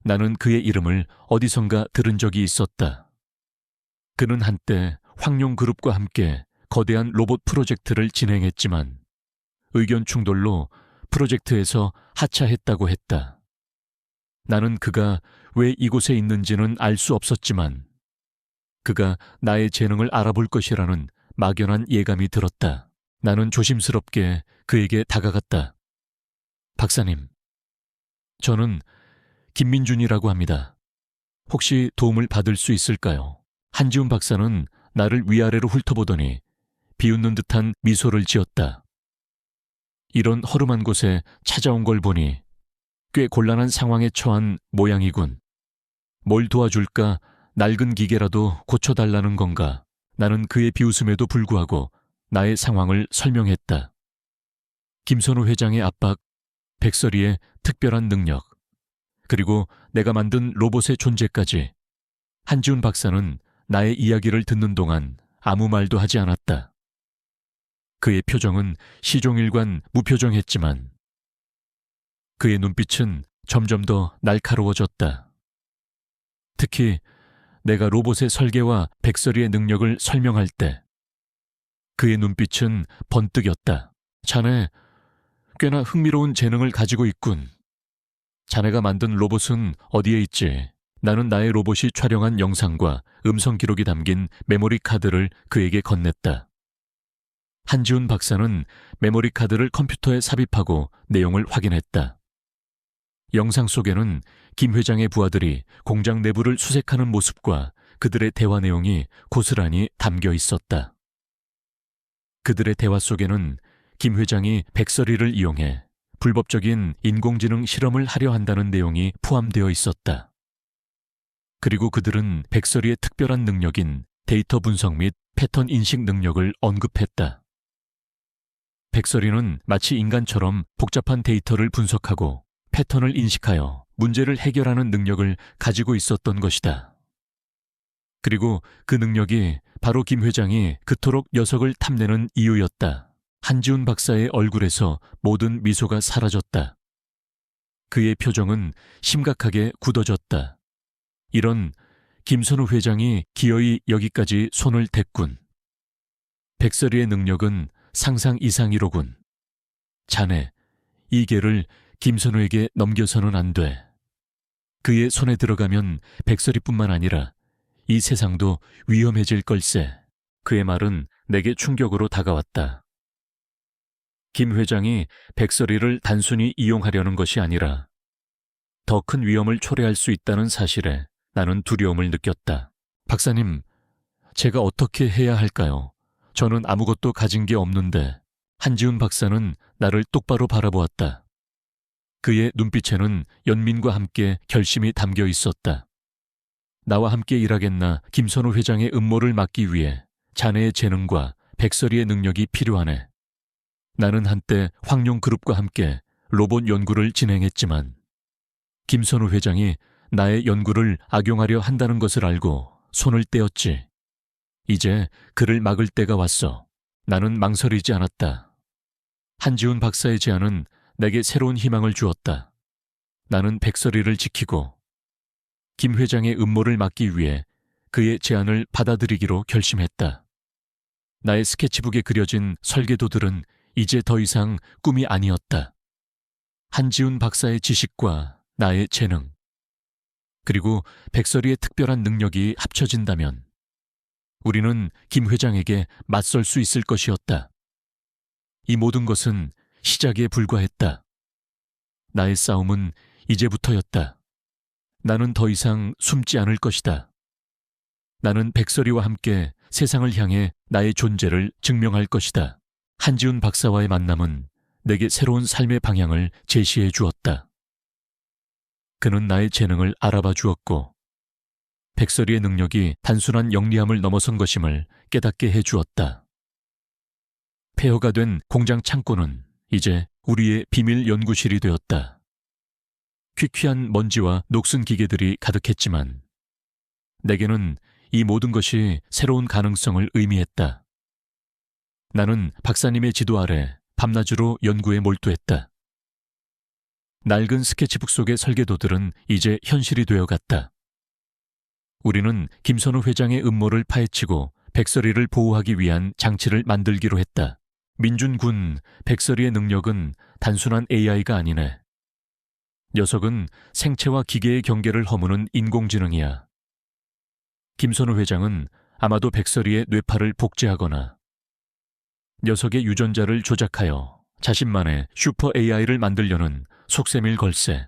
나는 그의 이름을 어디선가 들은 적이 있었다. 그는 한때 황룡그룹과 함께 거대한 로봇 프로젝트를 진행했지만 의견 충돌로 프로젝트에서 하차했다고 했다. 나는 그가 왜 이곳에 있는지는 알 수 없었지만 그가 나의 재능을 알아볼 것이라는 막연한 예감이 들었다. 나는 조심스럽게 그에게 다가갔다. 박사님, 저는 김민준이라고 합니다. 혹시 도움을 받을 수 있을까요? 한지훈 박사는 나를 위아래로 훑어보더니 비웃는 듯한 미소를 지었다. 이런 허름한 곳에 찾아온 걸 보니 꽤 곤란한 상황에 처한 모양이군. 뭘 도와줄까? 낡은 기계라도 고쳐달라는 건가? 나는 그의 비웃음에도 불구하고 나의 상황을 설명했다. 김선우 회장의 압박, 백설이의 특별한 능력, 그리고 내가 만든 로봇의 존재까지. 한지훈 박사는 나의 이야기를 듣는 동안 아무 말도 하지 않았다. 그의 표정은 시종일관 무표정했지만 그의 눈빛은 점점 더 날카로워졌다. 특히 내가 로봇의 설계와 백설이의 능력을 설명할 때 그의 눈빛은 번뜩였다. 자네, 꽤나 흥미로운 재능을 가지고 있군. 자네가 만든 로봇은 어디에 있지? 나는 나의 로봇이 촬영한 영상과 음성 기록이 담긴 메모리 카드를 그에게 건넸다. 한지훈 박사는 메모리 카드를 컴퓨터에 삽입하고 내용을 확인했다. 영상 속에는 김 회장의 부하들이 공장 내부를 수색하는 모습과 그들의 대화 내용이 고스란히 담겨 있었다. 그들의 대화 속에는 김 회장이 백설이를 이용해 불법적인 인공지능 실험을 하려 한다는 내용이 포함되어 있었다. 그리고 그들은 백설이의 특별한 능력인 데이터 분석 및 패턴 인식 능력을 언급했다. 백설이는 마치 인간처럼 복잡한 데이터를 분석하고 패턴을 인식하여 문제를 해결하는 능력을 가지고 있었던 것이다. 그리고 그 능력이 바로 김 회장이 그토록 녀석을 탐내는 이유였다. 한지훈 박사의 얼굴에서 모든 미소가 사라졌다. 그의 표정은 심각하게 굳어졌다. 이런 김선우 회장이 기어이 여기까지 손을 댔군. 백설이의 능력은 상상 이상이로군. 자네, 이 개를 김선우에게 넘겨서는 안 돼. 그의 손에 들어가면 백설이뿐만 아니라 이 세상도 위험해질 걸세. 그의 말은 내게 충격으로 다가왔다. 김 회장이 백설이를 단순히 이용하려는 것이 아니라 더 큰 위험을 초래할 수 있다는 사실에 나는 두려움을 느꼈다. 박사님, 제가 어떻게 해야 할까요? 저는 아무것도 가진 게 없는데. 한지훈 박사는 나를 똑바로 바라보았다. 그의 눈빛에는 연민과 함께 결심이 담겨 있었다. 나와 함께 일하겠나 김선우 회장의 음모를 막기 위해 자네의 재능과 백설이의 능력이 필요하네. 나는 한때 황룡그룹과 함께 로봇 연구를 진행했지만 김선우 회장이 나의 연구를 악용하려 한다는 것을 알고 손을 떼었지. 이제 그를 막을 때가 왔어. 나는 망설이지 않았다. 한지훈 박사의 제안은 내게 새로운 희망을 주었다. 나는 백설이를 지키고 김 회장의 음모를 막기 위해 그의 제안을 받아들이기로 결심했다. 나의 스케치북에 그려진 설계도들은 이제 더 이상 꿈이 아니었다. 한지훈 박사의 지식과 나의 재능, 그리고 백설이의 특별한 능력이 합쳐진다면 우리는 김 회장에게 맞설 수 있을 것이었다. 이 모든 것은 시작에 불과했다. 나의 싸움은 이제부터였다. 나는 더 이상 숨지 않을 것이다. 나는 백설이와 함께 세상을 향해 나의 존재를 증명할 것이다. 한지훈 박사와의 만남은 내게 새로운 삶의 방향을 제시해 주었다. 그는 나의 재능을 알아봐 주었고 백설이의 능력이 단순한 영리함을 넘어선 것임을 깨닫게 해 주었다. 폐허가 된 공장 창고는 이제 우리의 비밀 연구실이 되었다. 퀴퀴한 먼지와 녹슨 기계들이 가득했지만 내게는 이 모든 것이 새로운 가능성을 의미했다. 나는 박사님의 지도 아래 밤낮으로 연구에 몰두했다. 낡은 스케치북 속의 설계도들은 이제 현실이 되어갔다. 우리는 김선우 회장의 음모를 파헤치고 백설이를 보호하기 위한 장치를 만들기로 했다. 민준군, 백설이의 능력은 단순한 AI가 아니네. 녀석은 생체와 기계의 경계를 허무는 인공지능이야. 김선우 회장은 아마도 백설이의 뇌파를 복제하거나 녀석의 유전자를 조작하여 자신만의 슈퍼 AI를 만들려는 속셈일 걸세.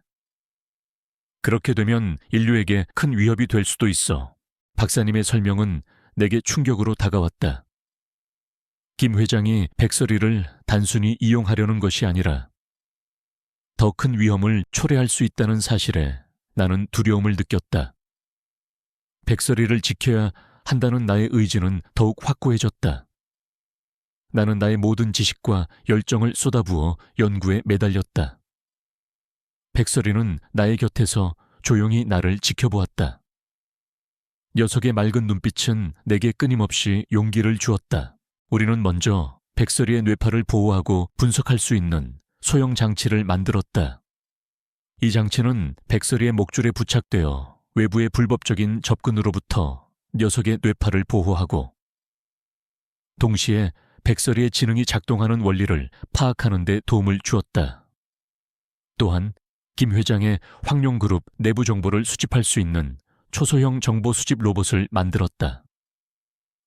그렇게 되면 인류에게 큰 위협이 될 수도 있어. 박사님의 설명은 내게 충격으로 다가왔다. 김 회장이 백설이를 단순히 이용하려는 것이 아니라 더 큰 위험을 초래할 수 있다는 사실에 나는 두려움을 느꼈다. 백설이를 지켜야 한다는 나의 의지는 더욱 확고해졌다. 나는 나의 모든 지식과 열정을 쏟아부어 연구에 매달렸다. 백설이는 나의 곁에서 조용히 나를 지켜보았다. 녀석의 맑은 눈빛은 내게 끊임없이 용기를 주었다. 우리는 먼저 백설이의 뇌파를 보호하고 분석할 수 있는 소형 장치를 만들었다. 이 장치는 백설이의 목줄에 부착되어 외부의 불법적인 접근으로부터 녀석의 뇌파를 보호하고 동시에 백설이의 지능이 작동하는 원리를 파악하는 데 도움을 주었다. 또한 김 회장의 황룡그룹 내부 정보를 수집할 수 있는 초소형 정보 수집 로봇을 만들었다.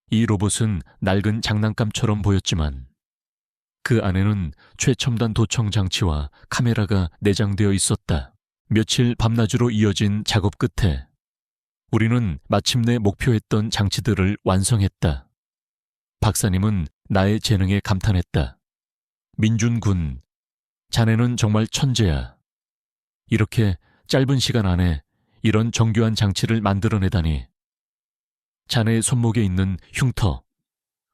이 로봇은 낡은 장난감처럼 보였지만 그 안에는 최첨단 도청 장치와 카메라가 내장되어 있었다. 며칠 밤낮으로 이어진 작업 끝에 우리는 마침내 목표했던 장치들을 완성했다. 박사님은 나의 재능에 감탄했다. 민준군, 자네는 정말 천재야. 이렇게 짧은 시간 안에 이런 정교한 장치를 만들어내다니. 자네의 손목에 있는 흉터,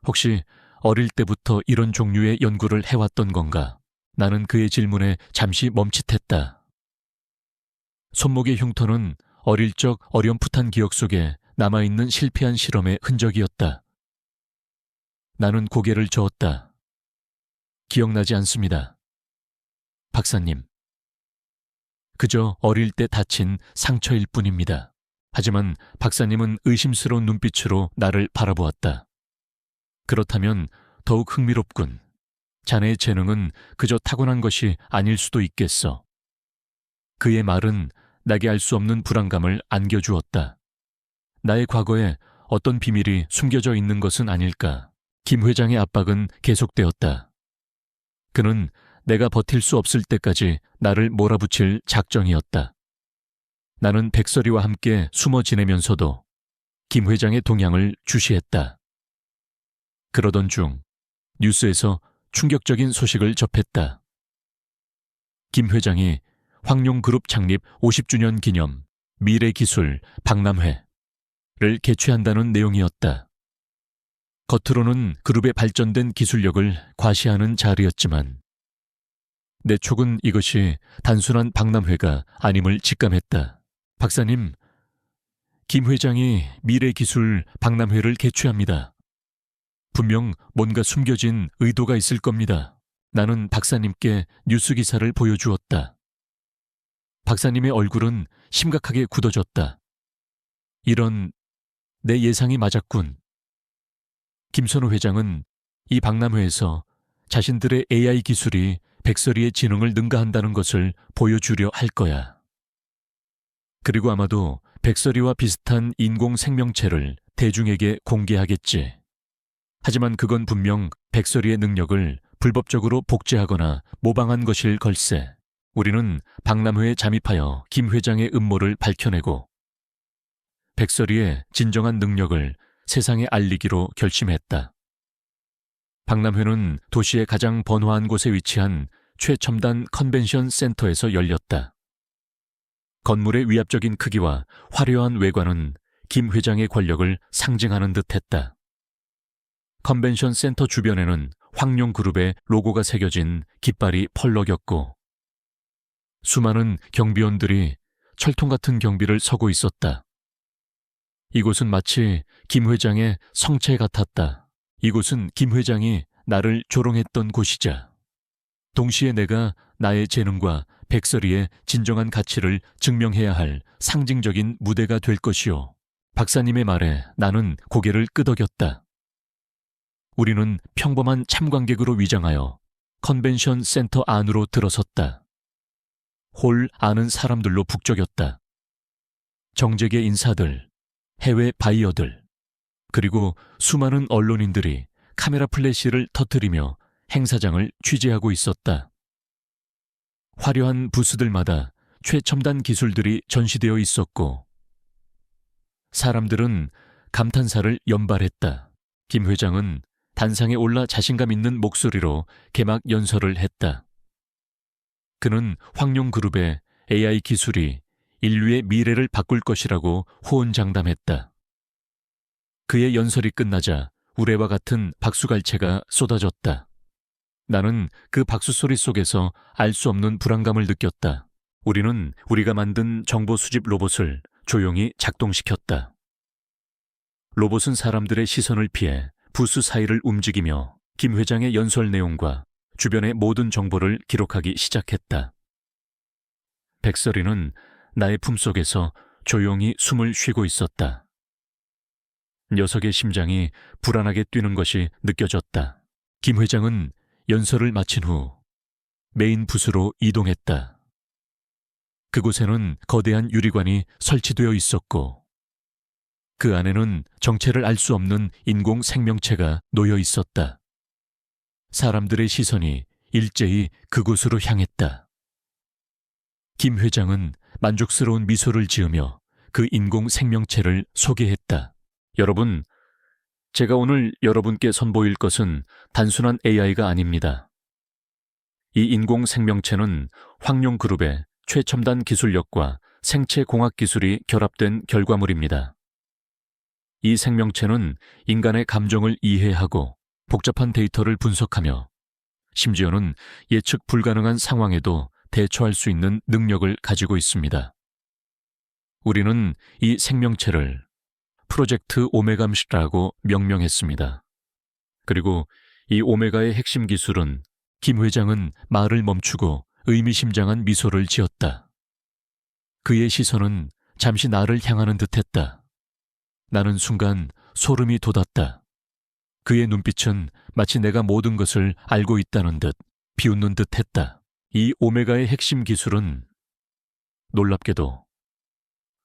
혹시 어릴 때부터 이런 종류의 연구를 해왔던 건가? 나는 그의 질문에 잠시 멈칫했다. 손목의 흉터는 어릴 적 어렴풋한 기억 속에 남아있는 실패한 실험의 흔적이었다. 나는 고개를 저었다. 기억나지 않습니다. 박사님. 그저 어릴 때 다친 상처일 뿐입니다. 하지만 박사님은 의심스러운 눈빛으로 나를 바라보았다. 그렇다면 더욱 흥미롭군. 자네의 재능은 그저 타고난 것이 아닐 수도 있겠어. 그의 말은 나게 알 수 없는 불안감을 안겨주었다. 나의 과거에 어떤 비밀이 숨겨져 있는 것은 아닐까. 김 회장의 압박은 계속되었다. 그는 내가 버틸 수 없을 때까지 나를 몰아붙일 작정이었다. 나는 백설이와 함께 숨어 지내면서도 김 회장의 동향을 주시했다. 그러던 중 뉴스에서 충격적인 소식을 접했다. 김 회장이 황룡그룹 창립 50주년 기념 미래기술 박람회를 개최한다는 내용이었다. 겉으로는 그룹의 발전된 기술력을 과시하는 자리였지만 내 촉은 이것이 단순한 박람회가 아님을 직감했다. 박사님, 김 회장이 미래기술 박람회를 개최합니다. 분명 뭔가 숨겨진 의도가 있을 겁니다. 나는 박사님께 뉴스 기사를 보여주었다. 박사님의 얼굴은 심각하게 굳어졌다. 이런 내 예상이 맞았군. 김선우 회장은 이 박람회에서 자신들의 AI 기술이 백설이의 지능을 능가한다는 것을 보여주려 할 거야. 그리고 아마도 백설이와 비슷한 인공 생명체를 대중에게 공개하겠지. 하지만 그건 분명 백설이의 능력을 불법적으로 복제하거나 모방한 것일 걸세. 우리는 박람회에 잠입하여 김 회장의 음모를 밝혀내고 백설이의 진정한 능력을 세상에 알리기로 결심했다. 박람회는 도시의 가장 번화한 곳에 위치한 최첨단 컨벤션 센터에서 열렸다. 건물의 위압적인 크기와 화려한 외관은 김 회장의 권력을 상징하는 듯했다. 컨벤션 센터 주변에는 황룡그룹의 로고가 새겨진 깃발이 펄럭였고 수많은 경비원들이 철통 같은 경비를 서고 있었다. 이곳은 마치 김 회장의 성체 같았다. 이곳은 김 회장이 나를 조롱했던 곳이자 동시에 내가 나의 재능과 백설이의 진정한 가치를 증명해야 할 상징적인 무대가 될 것이요. 박사님의 말에 나는 고개를 끄덕였다. 우리는 평범한 참관객으로 위장하여 컨벤션 센터 안으로 들어섰다. 홀 안은 사람들로 북적였다. 정재계 인사들, 해외 바이어들, 그리고 수많은 언론인들이 카메라 플래시를 터뜨리며 행사장을 취재하고 있었다. 화려한 부스들마다 최첨단 기술들이 전시되어 있었고 사람들은 감탄사를 연발했다. 김 회장은 단상에 올라 자신감 있는 목소리로 개막 연설을 했다. 그는 황룡그룹의 AI 기술이 인류의 미래를 바꿀 것이라고 호언장담했다. 그의 연설이 끝나자 우레와 같은 박수갈채가 쏟아졌다. 나는 그 박수 소리 속에서 알 수 없는 불안감을 느꼈다. 우리는 우리가 만든 정보 수집 로봇을 조용히 작동시켰다. 로봇은 사람들의 시선을 피해 부스 사이를 움직이며 김 회장의 연설 내용과 주변의 모든 정보를 기록하기 시작했다. 백설이는 나의 품속에서 조용히 숨을 쉬고 있었다. 녀석의 심장이 불안하게 뛰는 것이 느껴졌다. 김 회장은 연설을 마친 후 메인 부스로 이동했다. 그곳에는 거대한 유리관이 설치되어 있었고 그 안에는 정체를 알 수 없는 인공 생명체가 놓여 있었다. 사람들의 시선이 일제히 그곳으로 향했다. 김 회장은 만족스러운 미소를 지으며 그 인공 생명체를 소개했다. 여러분, 제가 오늘 여러분께 선보일 것은 단순한 AI가 아닙니다. 이 인공 생명체는 황룡그룹의 최첨단 기술력과 생체공학 기술이 결합된 결과물입니다. 이 생명체는 인간의 감정을 이해하고 복잡한 데이터를 분석하며 심지어는 예측 불가능한 상황에도 대처할 수 있는 능력을 가지고 있습니다. 우리는 이 생명체를 프로젝트 오메감시라고 명명했습니다. 그리고 이 오메가의 핵심 기술은 김 회장은 말을 멈추고 의미심장한 미소를 지었다. 그의 시선은 잠시 나를 향하는 듯했다. 나는 순간 소름이 돋았다. 그의 눈빛은 마치 내가 모든 것을 알고 있다는 듯 비웃는 듯했다. 이 오메가의 핵심 기술은 놀랍게도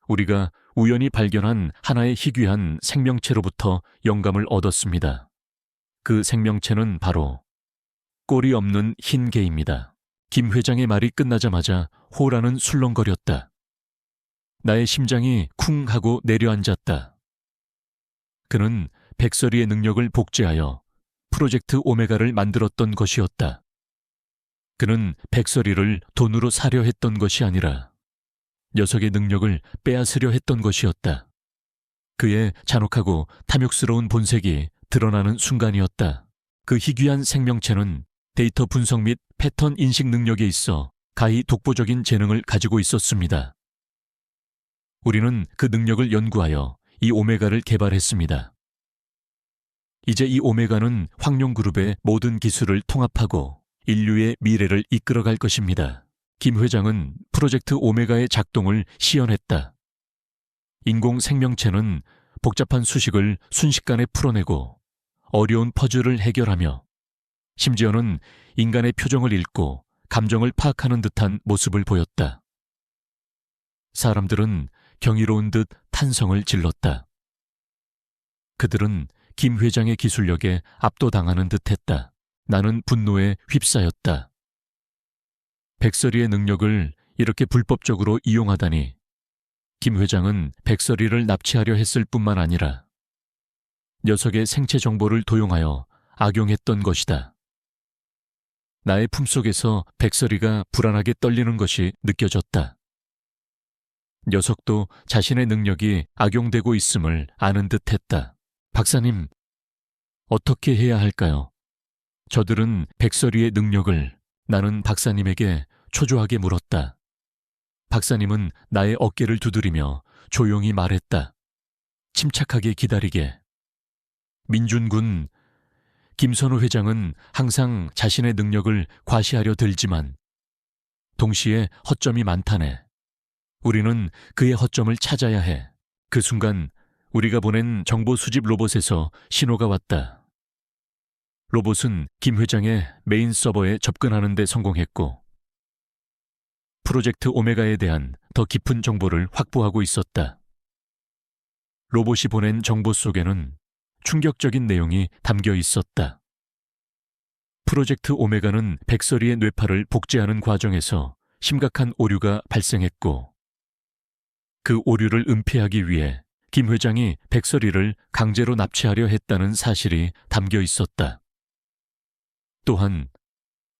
우리가 우연히 발견한 하나의 희귀한 생명체로부터 영감을 얻었습니다. 그 생명체는 바로 꼬리 없는 흰 개입니다. 김 회장의 말이 끝나자마자 호라는 술렁거렸다. 나의 심장이 쿵 하고 내려앉았다. 그는 백설이의 능력을 복제하여 프로젝트 오메가를 만들었던 것이었다. 그는 백설이를 돈으로 사려 했던 것이 아니라 녀석의 능력을 빼앗으려 했던 것이었다. 그의 잔혹하고 탐욕스러운 본색이 드러나는 순간이었다. 그 희귀한 생명체는 데이터 분석 및 패턴 인식 능력에 있어 가히 독보적인 재능을 가지고 있었습니다. 우리는 그 능력을 연구하여 이 오메가를 개발했습니다. 이제 이 오메가는 황룡그룹의 모든 기술을 통합하고 인류의 미래를 이끌어갈 것입니다. 김 회장은 프로젝트 오메가의 작동을 시연했다. 인공 생명체는 복잡한 수식을 순식간에 풀어내고 어려운 퍼즐을 해결하며 심지어는 인간의 표정을 읽고 감정을 파악하는 듯한 모습을 보였다. 사람들은 경이로운 듯 탄성을 질렀다. 그들은 김 회장의 기술력에 압도당하는 듯했다. 나는 분노에 휩싸였다. 백설이의 능력을 이렇게 불법적으로 이용하다니. 김 회장은 백설이를 납치하려 했을 뿐만 아니라 녀석의 생체 정보를 도용하여 악용했던 것이다. 나의 품속에서 백설이가 불안하게 떨리는 것이 느껴졌다. 녀석도 자신의 능력이 악용되고 있음을 아는 듯했다. 박사님, 어떻게 해야 할까요? 저들은 백설이의 능력을 나는 박사님에게 초조하게 물었다. 박사님은 나의 어깨를 두드리며 조용히 말했다. 침착하게 기다리게. 민준군, 김선우 회장은 항상 자신의 능력을 과시하려 들지만 동시에 허점이 많다네. 우리는 그의 허점을 찾아야 해. 그 순간 우리가 보낸 정보 수집 로봇에서 신호가 왔다. 로봇은 김 회장의 메인 서버에 접근하는 데 성공했고 프로젝트 오메가에 대한 더 깊은 정보를 확보하고 있었다. 로봇이 보낸 정보 속에는 충격적인 내용이 담겨 있었다. 프로젝트 오메가는 백설이의 뇌파를 복제하는 과정에서 심각한 오류가 발생했고 그 오류를 은폐하기 위해 김 회장이 백설이를 강제로 납치하려 했다는 사실이 담겨 있었다. 또한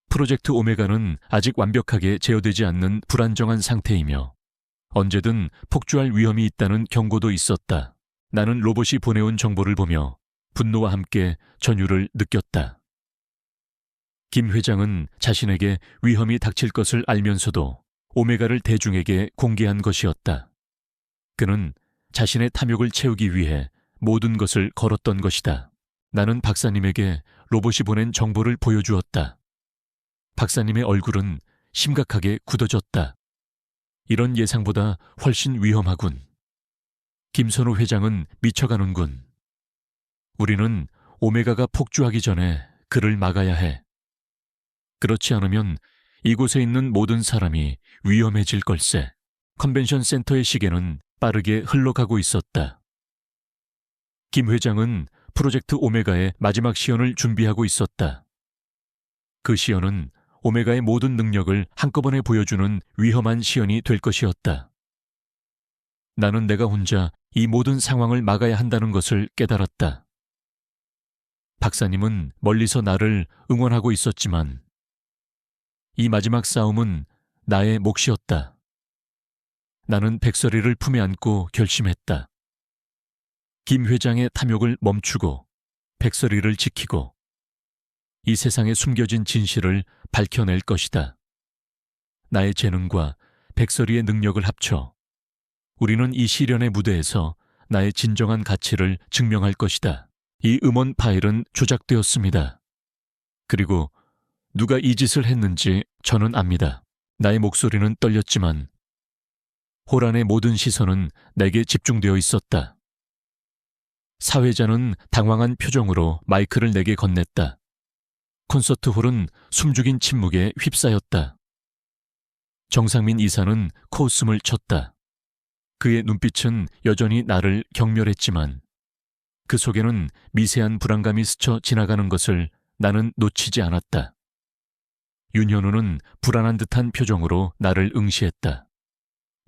프로젝트 오메가는 아직 완벽하게 제어되지 않는 불안정한 상태이며 언제든 폭주할 위험이 있다는 경고도 있었다. 나는 로봇이 보내온 정보를 보며 분노와 함께 전율을 느꼈다. 김 회장은 자신에게 위험이 닥칠 것을 알면서도 오메가를 대중에게 공개한 것이었다. 그는 자신의 탐욕을 채우기 위해 모든 것을 걸었던 것이다. 나는 박사님에게 로봇이 보낸 정보를 보여주었다. 박사님의 얼굴은 심각하게 굳어졌다. 이런 예상보다 훨씬 위험하군. 김선우 회장은 미쳐가는군. 우리는 오메가가 폭주하기 전에 그를 막아야 해. 그렇지 않으면 이곳에 있는 모든 사람이 위험해질 걸세. 컨벤션 센터의 시계는 빠르게 흘러가고 있었다. 김 회장은 프로젝트 오메가의 마지막 시연을 준비하고 있었다. 그 시연은 오메가의 모든 능력을 한꺼번에 보여주는 위험한 시연이 될 것이었다. 나는 내가 혼자 이 모든 상황을 막아야 한다는 것을 깨달았다. 박사님은 멀리서 나를 응원하고 있었지만 이 마지막 싸움은 나의 몫이었다. 나는 백설이를 품에 안고 결심했다. 김 회장의 탐욕을 멈추고 백설이를 지키고 이 세상에 숨겨진 진실을 밝혀낼 것이다. 나의 재능과 백설이의 능력을 합쳐 우리는 이 시련의 무대에서 나의 진정한 가치를 증명할 것이다. 이 음원 파일은 조작되었습니다. 그리고 누가 이 짓을 했는지 저는 압니다. 나의 목소리는 떨렸지만 호란의 모든 시선은 내게 집중되어 있었다. 사회자는 당황한 표정으로 마이크를 내게 건넸다. 콘서트 홀은 숨죽인 침묵에 휩싸였다. 정상민 이사는 코웃음을 쳤다. 그의 눈빛은 여전히 나를 경멸했지만 그 속에는 미세한 불안감이 스쳐 지나가는 것을 나는 놓치지 않았다. 윤현우는 불안한 듯한 표정으로 나를 응시했다.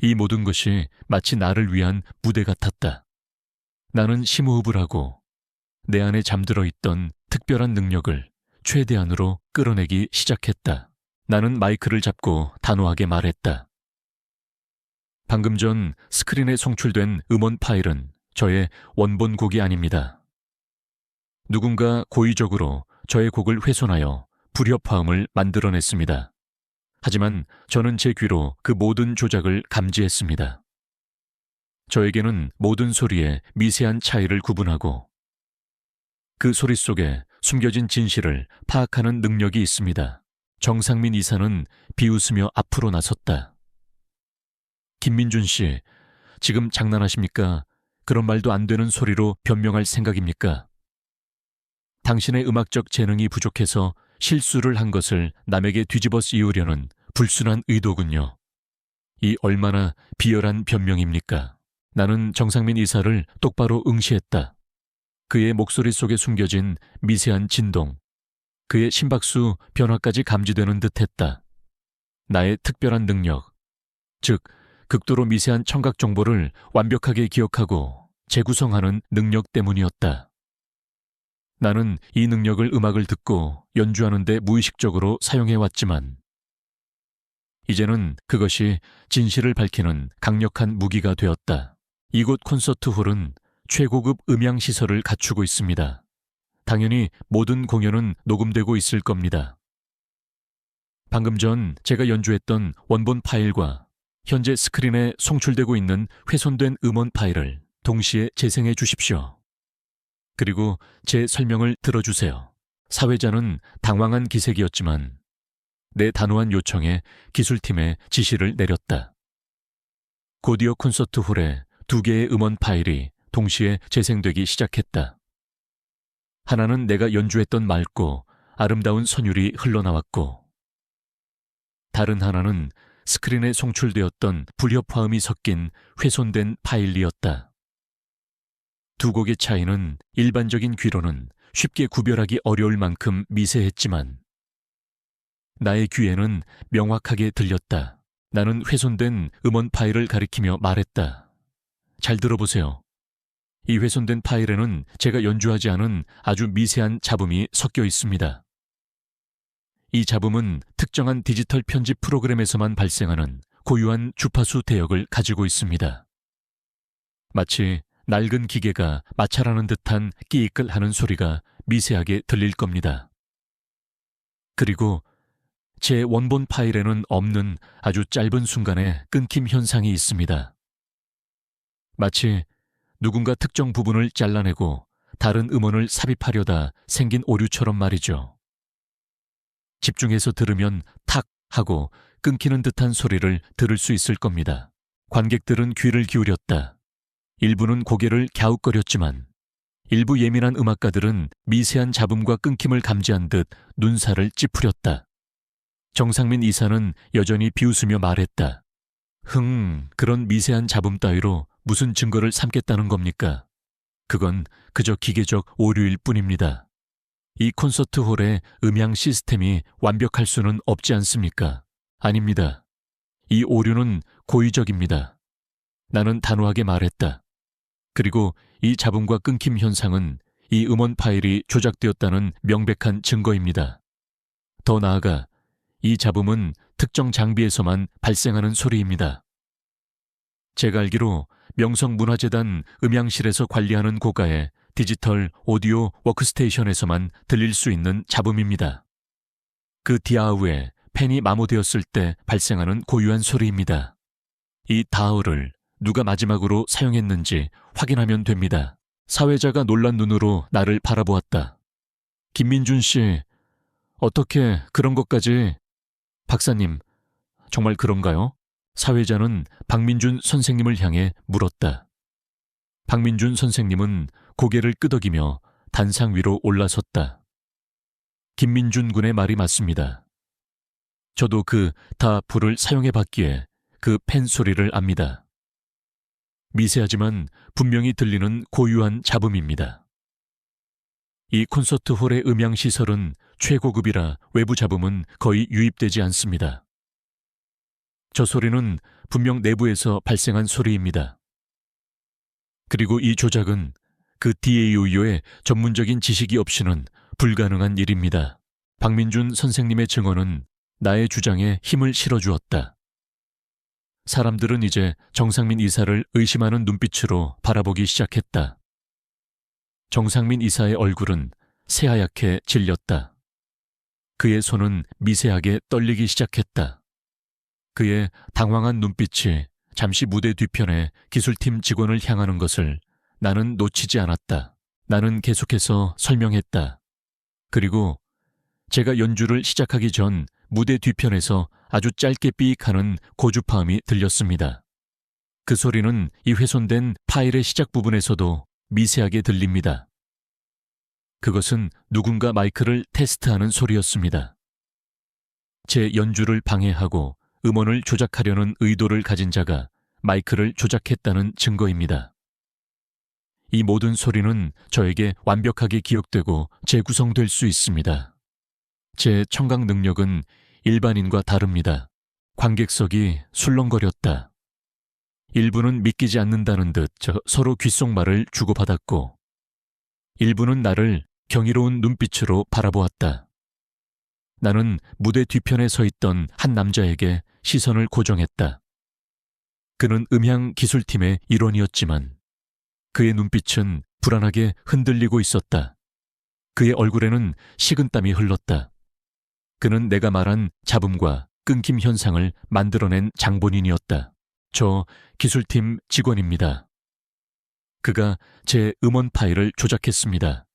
이 모든 것이 마치 나를 위한 무대 같았다. 나는 심호흡을 하고 내 안에 잠들어 있던 특별한 능력을 최대한으로 끌어내기 시작했다. 나는 마이크를 잡고 단호하게 말했다. 방금 전 스크린에 송출된 음원 파일은 저의 원본 곡이 아닙니다. 누군가 고의적으로 저의 곡을 훼손하여 불협화음을 만들어냈습니다. 하지만 저는 제 귀로 그 모든 조작을 감지했습니다. 저에게는 모든 소리의 미세한 차이를 구분하고 그 소리 속에 숨겨진 진실을 파악하는 능력이 있습니다. 정상민 이사는 비웃으며 앞으로 나섰다. 김민준 씨, 지금 장난하십니까? 그런 말도 안 되는 소리로 변명할 생각입니까? 당신의 음악적 재능이 부족해서 실수를 한 것을 남에게 뒤집어 씌우려는 불순한 의도군요. 이 얼마나 비열한 변명입니까? 나는 정상민 이사를 똑바로 응시했다. 그의 목소리 속에 숨겨진 미세한 진동, 그의 심박수 변화까지 감지되는 듯했다. 나의 특별한 능력, 즉 극도로 미세한 청각 정보를 완벽하게 기억하고 재구성하는 능력 때문이었다. 나는 이 능력을 음악을 듣고 연주하는 데 무의식적으로 사용해왔지만 이제는 그것이 진실을 밝히는 강력한 무기가 되었다. 이곳 콘서트홀은 최고급 음향시설을 갖추고 있습니다. 당연히 모든 공연은 녹음되고 있을 겁니다. 방금 전 제가 연주했던 원본 파일과 현재 스크린에 송출되고 있는 훼손된 음원 파일을 동시에 재생해 주십시오. 그리고 제 설명을 들어주세요. 사회자는 당황한 기색이었지만 내 단호한 요청에 기술팀에 지시를 내렸다. 곧이어 콘서트홀에 2개의 음원 파일이 동시에 재생되기 시작했다. 하나는 내가 연주했던 맑고 아름다운 선율이 흘러나왔고 다른 하나는 스크린에 송출되었던 불협화음이 섞인 훼손된 파일이었다. 두 곡의 차이는 일반적인 귀로는 쉽게 구별하기 어려울 만큼 미세했지만 나의 귀에는 명확하게 들렸다. 나는 훼손된 음원 파일을 가리키며 말했다. 잘 들어보세요. 이 훼손된 파일에는 제가 연주하지 않은 아주 미세한 잡음이 섞여 있습니다. 이 잡음은 특정한 디지털 편집 프로그램에서만 발생하는 고유한 주파수 대역을 가지고 있습니다. 마치 낡은 기계가 마찰하는 듯한 끼이끌하는 소리가 미세하게 들릴 겁니다. 그리고 제 원본 파일에는 없는 아주 짧은 순간의 끊김 현상이 있습니다. 마치 누군가 특정 부분을 잘라내고 다른 음원을 삽입하려다 생긴 오류처럼 말이죠. 집중해서 들으면 탁 하고 끊기는 듯한 소리를 들을 수 있을 겁니다. 관객들은 귀를 기울였다. 일부는 고개를 갸웃거렸지만 일부 예민한 음악가들은 미세한 잡음과 끊김을 감지한 듯 눈살을 찌푸렸다. 정상민 이사는 여전히 비웃으며 말했다. 그런 미세한 잡음 따위로 무슨 증거를 삼겠다는 겁니까? 그건 그저 기계적 오류일 뿐입니다. 이 콘서트홀의 음향 시스템이 완벽할 수는 없지 않습니까? 아닙니다. 이 오류는 고의적입니다. 나는 단호하게 말했다. 그리고 이 잡음과 끊김 현상은 이 음원 파일이 조작되었다는 명백한 증거입니다. 더 나아가 이 잡음은 특정 장비에서만 발생하는 소리입니다. 제가 알기로 명성문화재단 음향실에서 관리하는 고가의 디지털 오디오 워크스테이션에서만 들릴 수 있는 잡음입니다. 그 디아우에 펜이 마모되었을 때 발생하는 고유한 소리입니다. 이 다우를 누가 마지막으로 사용했는지 확인하면 됩니다. 사회자가 놀란 눈으로 나를 바라보았다. 김민준 씨, 어떻게 그런 것까지... 박사님, 정말 그런가요? 사회자는 박민준 선생님을 향해 물었다. 박민준 선생님은 고개를 끄덕이며 단상 위로 올라섰다. 김민준 군의 말이 맞습니다. 저도 그 다불을 사용해봤기에 그 펜 소리를 압니다. 미세하지만 분명히 들리는 고유한 잡음입니다. 이 콘서트홀의 음향시설은 최고급이라 외부 잡음은 거의 유입되지 않습니다. 저 소리는 분명 내부에서 발생한 소리입니다. 그리고 이 조작은 그 DAO의 전문적인 지식이 없이는 불가능한 일입니다. 박민준 선생님의 증언은 나의 주장에 힘을 실어주었다. 사람들은 이제 정상민 이사를 의심하는 눈빛으로 바라보기 시작했다. 정상민 이사의 얼굴은 새하얗게 질렸다. 그의 손은 미세하게 떨리기 시작했다. 그의 당황한 눈빛이 잠시 무대 뒤편에 기술팀 직원을 향하는 것을 나는 놓치지 않았다. 나는 계속해서 설명했다. 그리고 제가 연주를 시작하기 전 무대 뒤편에서 아주 짧게 삐익하는 고주파음이 들렸습니다. 그 소리는 이 훼손된 파일의 시작 부분에서도 미세하게 들립니다. 그것은 누군가 마이크를 테스트하는 소리였습니다. 제 연주를 방해하고 음원을 조작하려는 의도를 가진 자가 마이크를 조작했다는 증거입니다. 이 모든 소리는 저에게 완벽하게 기억되고 재구성될 수 있습니다. 제 청각 능력은 일반인과 다릅니다. 관객석이 술렁거렸다. 일부는 믿기지 않는다는 듯 서로 귓속말을 주고받았고, 일부는 나를 경이로운 눈빛으로 바라보았다. 나는 무대 뒤편에 서 있던 한 남자에게 시선을 고정했다. 그는 음향 기술팀의 일원이었지만 그의 눈빛은 불안하게 흔들리고 있었다. 그의 얼굴에는 식은땀이 흘렀다. 그는 내가 말한 잡음과 끊김 현상을 만들어낸 장본인이었다. 저 기술팀 직원입니다. 그가 제 음원 파일을 조작했습니다.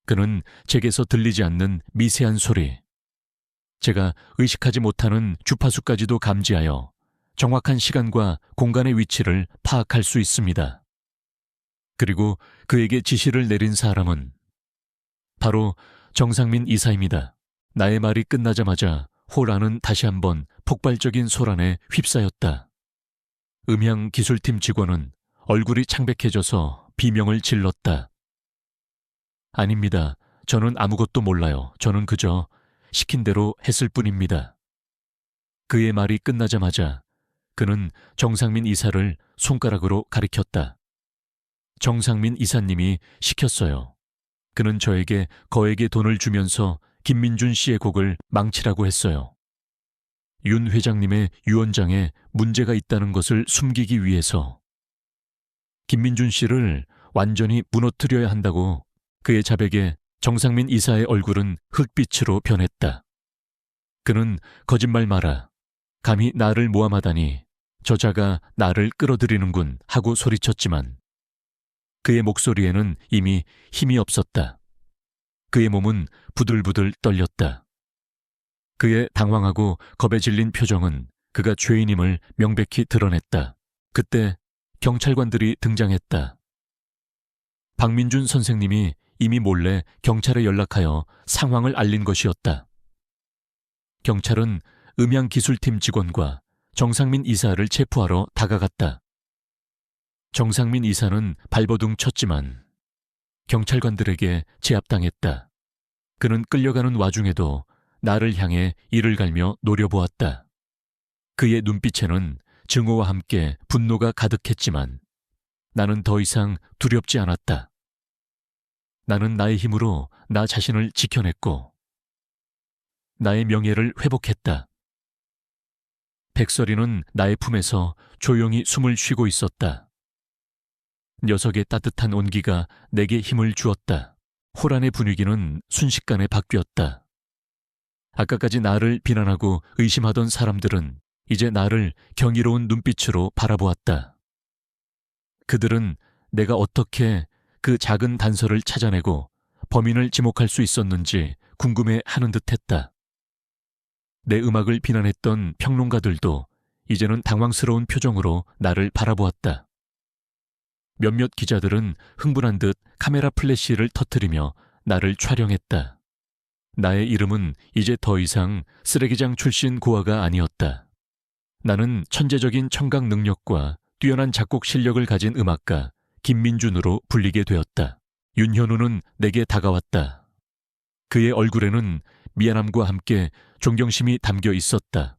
그는 제게서 들리지 않는 미세한 소리, 제가 의식하지 못하는 주파수까지도 감지하여 정확한 시간과 공간의 위치를 파악할 수 있습니다. 그리고 그에게 지시를 내린 사람은 바로 정상민 이사입니다. 나의 말이 끝나자마자 홀 안은 다시 한번 폭발적인 소란에 휩싸였다. 음향 기술팀 직원은 얼굴이 창백해져서 비명을 질렀다. 아닙니다. 저는 아무것도 몰라요. 저는 그저 시킨 대로 했을 뿐입니다. 그의 말이 끝나자마자 그는 정상민 이사를 손가락으로 가리켰다. 정상민 이사님이 시켰어요. 그는 저에게 거액의 돈을 주면서 김민준 씨의 곡을 망치라고 했어요. 윤 회장님의 유언장에 문제가 있다는 것을 숨기기 위해서. 김민준 씨를 완전히 무너뜨려야 한다고 그의 자백에 정상민 이사의 얼굴은 흑빛으로 변했다. 그는 거짓말 마라. 감히 나를 모함하다니 저자가 나를 끌어들이는군 하고 소리쳤지만 그의 목소리에는 이미 힘이 없었다. 그의 몸은 부들부들 떨렸다. 그의 당황하고 겁에 질린 표정은 그가 죄인임을 명백히 드러냈다. 그때 경찰관들이 등장했다. 박민준 선생님이 이미 몰래 경찰에 연락하여 상황을 알린 것이었다. 경찰은 음향기술팀 직원과 정상민 이사를 체포하러 다가갔다. 정상민 이사는 발버둥 쳤지만 경찰관들에게 제압당했다. 그는 끌려가는 와중에도 나를 향해 이를 갈며 노려보았다. 그의 눈빛에는 증오와 함께 분노가 가득했지만 나는 더 이상 두렵지 않았다. 나는 나의 힘으로 나 자신을 지켜냈고 나의 명예를 회복했다. 백설이는 나의 품에서 조용히 숨을 쉬고 있었다. 녀석의 따뜻한 온기가 내게 힘을 주었다. 호란의 분위기는 순식간에 바뀌었다. 아까까지 나를 비난하고 의심하던 사람들은 이제 나를 경이로운 눈빛으로 바라보았다. 그들은 내가 어떻게 그 작은 단서를 찾아내고 범인을 지목할 수 있었는지 궁금해하는 듯했다. 내 음악을 비난했던 평론가들도 이제는 당황스러운 표정으로 나를 바라보았다. 몇몇 기자들은 흥분한 듯 카메라 플래시를 터뜨리며 나를 촬영했다. 나의 이름은 이제 더 이상 쓰레기장 출신 고아가 아니었다. 나는 천재적인 청각 능력과 뛰어난 작곡 실력을 가진 음악가 김민준으로 불리게 되었다. 윤현우는 내게 다가왔다. 그의 얼굴에는 미안함과 함께 존경심이 담겨 있었다.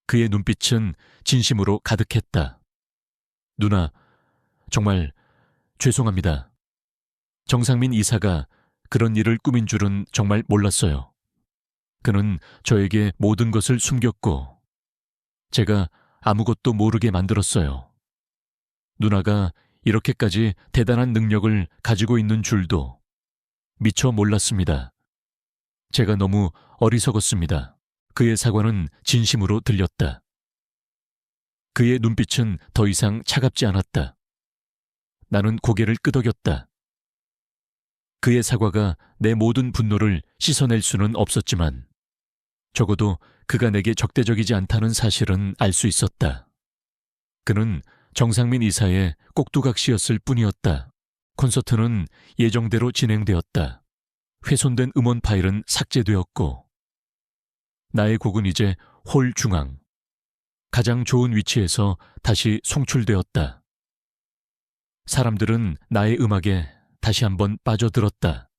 그의 눈빛은 진심으로 가득했다. 누나, 정말 죄송합니다. 정상민 이사가 그런 일을 꾸민 줄은 정말 몰랐어요. 그는 저에게 모든 것을 숨겼고 제가 아무것도 모르게 만들었어요. 누나가 이렇게까지 대단한 능력을 가지고 있는 줄도 미처 몰랐습니다. 제가 너무 어리석었습니다. 그의 사과는 진심으로 들렸다. 그의 눈빛은 더 이상 차갑지 않았다. 나는 고개를 끄덕였다. 그의 사과가 내 모든 분노를 씻어낼 수는 없었지만 적어도 그가 내게 적대적이지 않다는 사실은 알 수 있었다. 그는 정상민 이사의 꼭두각시였을 뿐이었다. 콘서트는 예정대로 진행되었다. 훼손된 음원 파일은 삭제되었고 나의 곡은 이제 홀 중앙, 가장 좋은 위치에서 다시 송출되었다. 사람들은 나의 음악에 다시 한번 빠져들었다.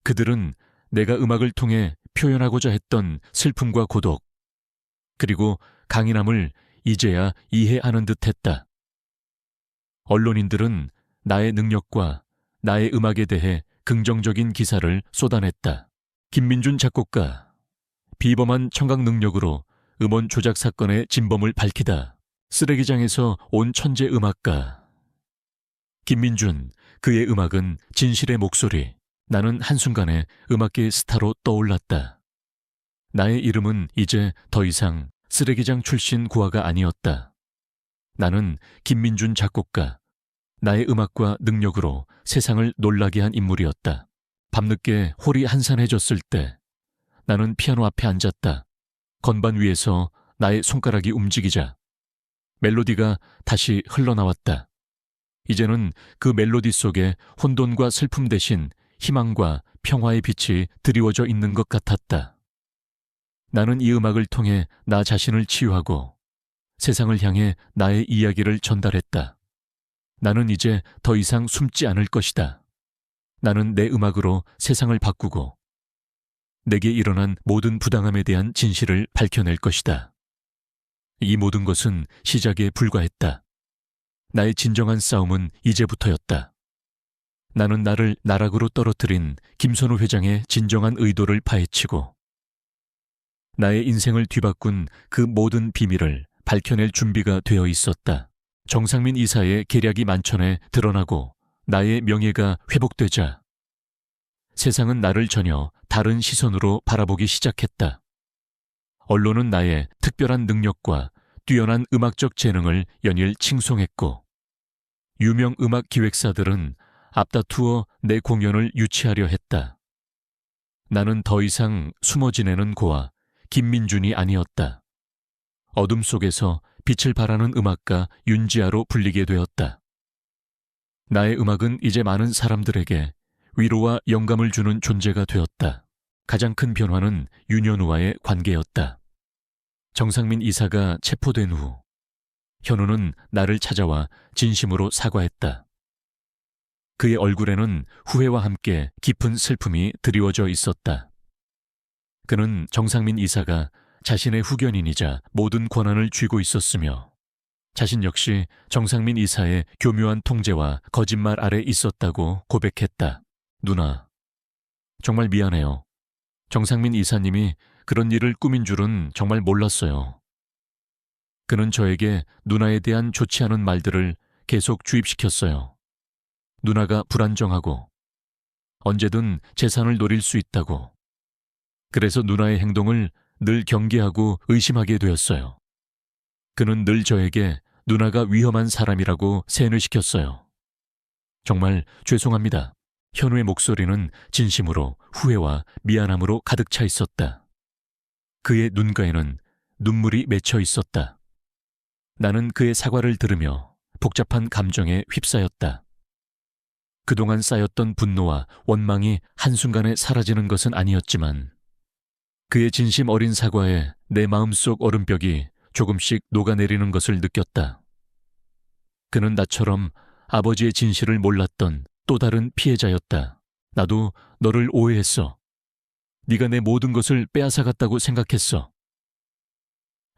그들은 내가 음악을 통해 표현하고자 했던 슬픔과 고독, 그리고 강인함을 이제야 이해하는 듯했다. 언론인들은 나의 능력과 나의 음악에 대해 긍정적인 기사를 쏟아냈다. 김민준 작곡가, 비범한 청각 능력으로 음원 조작 사건의 진범을 밝히다. 쓰레기장에서 온 천재 음악가. 김민준, 그의 음악은 진실의 목소리. 나는 한순간에 음악계의 스타로 떠올랐다. 나의 이름은 이제 더 이상 쓰레기장 출신 고아가 아니었다. 나는 김민준 작곡가, 나의 음악과 능력으로 세상을 놀라게 한 인물이었다. 밤늦게 홀이 한산해졌을 때 나는 피아노 앞에 앉았다. 건반 위에서 나의 손가락이 움직이자 멜로디가 다시 흘러나왔다. 이제는 그 멜로디 속에 혼돈과 슬픔 대신 희망과 평화의 빛이 드리워져 있는 것 같았다. 나는 이 음악을 통해 나 자신을 치유하고 세상을 향해 나의 이야기를 전달했다. 나는 이제 더 이상 숨지 않을 것이다. 나는 내 음악으로 세상을 바꾸고 내게 일어난 모든 부당함에 대한 진실을 밝혀낼 것이다. 이 모든 것은 시작에 불과했다. 나의 진정한 싸움은 이제부터였다. 나는 나를 나락으로 떨어뜨린 김선우 회장의 진정한 의도를 파헤치고 나의 인생을 뒤바꾼 그 모든 비밀을 밝혀낼 준비가 되어 있었다. 정상민 이사의 계략이 만천에 드러나고 나의 명예가 회복되자 세상은 나를 전혀 다른 시선으로 바라보기 시작했다. 언론은 나의 특별한 능력과 뛰어난 음악적 재능을 연일 칭송했고 유명 음악 기획사들은 앞다투어 내 공연을 유치하려 했다. 나는 더 이상 숨어 지내는 고아 김민준이 아니었다. 어둠 속에서 빛을 발하는 음악가 윤지아로 불리게 되었다. 나의 음악은 이제 많은 사람들에게 위로와 영감을 주는 존재가 되었다. 가장 큰 변화는 윤현우와의 관계였다. 정상민 이사가 체포된 후 현우는 나를 찾아와 진심으로 사과했다. 그의 얼굴에는 후회와 함께 깊은 슬픔이 드리워져 있었다. 그는 정상민 이사가 자신의 후견인이자 모든 권한을 쥐고 있었으며 자신 역시 정상민 이사의 교묘한 통제와 거짓말 아래 있었다고 고백했다. 누나, 정말 미안해요. 정상민 이사님이 그런 일을 꾸민 줄은 정말 몰랐어요. 그는 저에게 누나에 대한 좋지 않은 말들을 계속 주입시켰어요. 누나가 불안정하고 언제든 재산을 노릴 수 있다고. 그래서 누나의 행동을 늘 경계하고 의심하게 되었어요. 그는 늘 저에게 누나가 위험한 사람이라고 세뇌시켰어요. 정말 죄송합니다. 현우의 목소리는 진심으로 후회와 미안함으로 가득 차 있었다. 그의 눈가에는 눈물이 맺혀 있었다. 나는 그의 사과를 들으며 복잡한 감정에 휩싸였다. 그동안 쌓였던 분노와 원망이 한순간에 사라지는 것은 아니었지만 그의 진심 어린 사과에 내 마음속 얼음벽이 조금씩 녹아내리는 것을 느꼈다. 그는 나처럼 아버지의 진실을 몰랐던 또 다른 피해자였다. 나도 너를 오해했어. 네가 내 모든 것을 빼앗아갔다고 생각했어.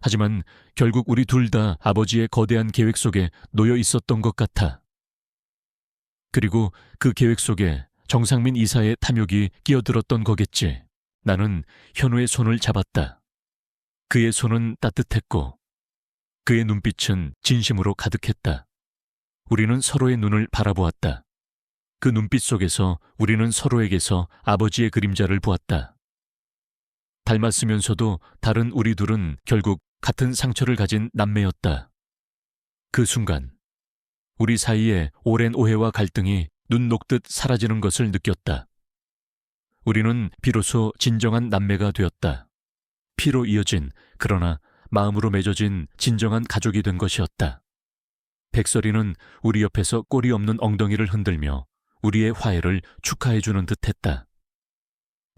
하지만 결국 우리 둘 다 아버지의 거대한 계획 속에 놓여 있었던 것 같아. 그리고 그 계획 속에 정상민 이사의 탐욕이 끼어들었던 거겠지. 나는 현우의 손을 잡았다. 그의 손은 따뜻했고 그의 눈빛은 진심으로 가득했다. 우리는 서로의 눈을 바라보았다. 그 눈빛 속에서 우리는 서로에게서 아버지의 그림자를 보았다. 닮았으면서도 다른 우리 둘은 결국 같은 상처를 가진 남매였다. 그 순간 우리 사이에 오랜 오해와 갈등이 눈 녹듯 사라지는 것을 느꼈다. 우리는 비로소 진정한 남매가 되었다. 피로 이어진, 그러나 마음으로 맺어진 진정한 가족이 된 것이었다. 백설이는 우리 옆에서 꼬리 없는 엉덩이를 흔들며 우리의 화해를 축하해주는 듯했다.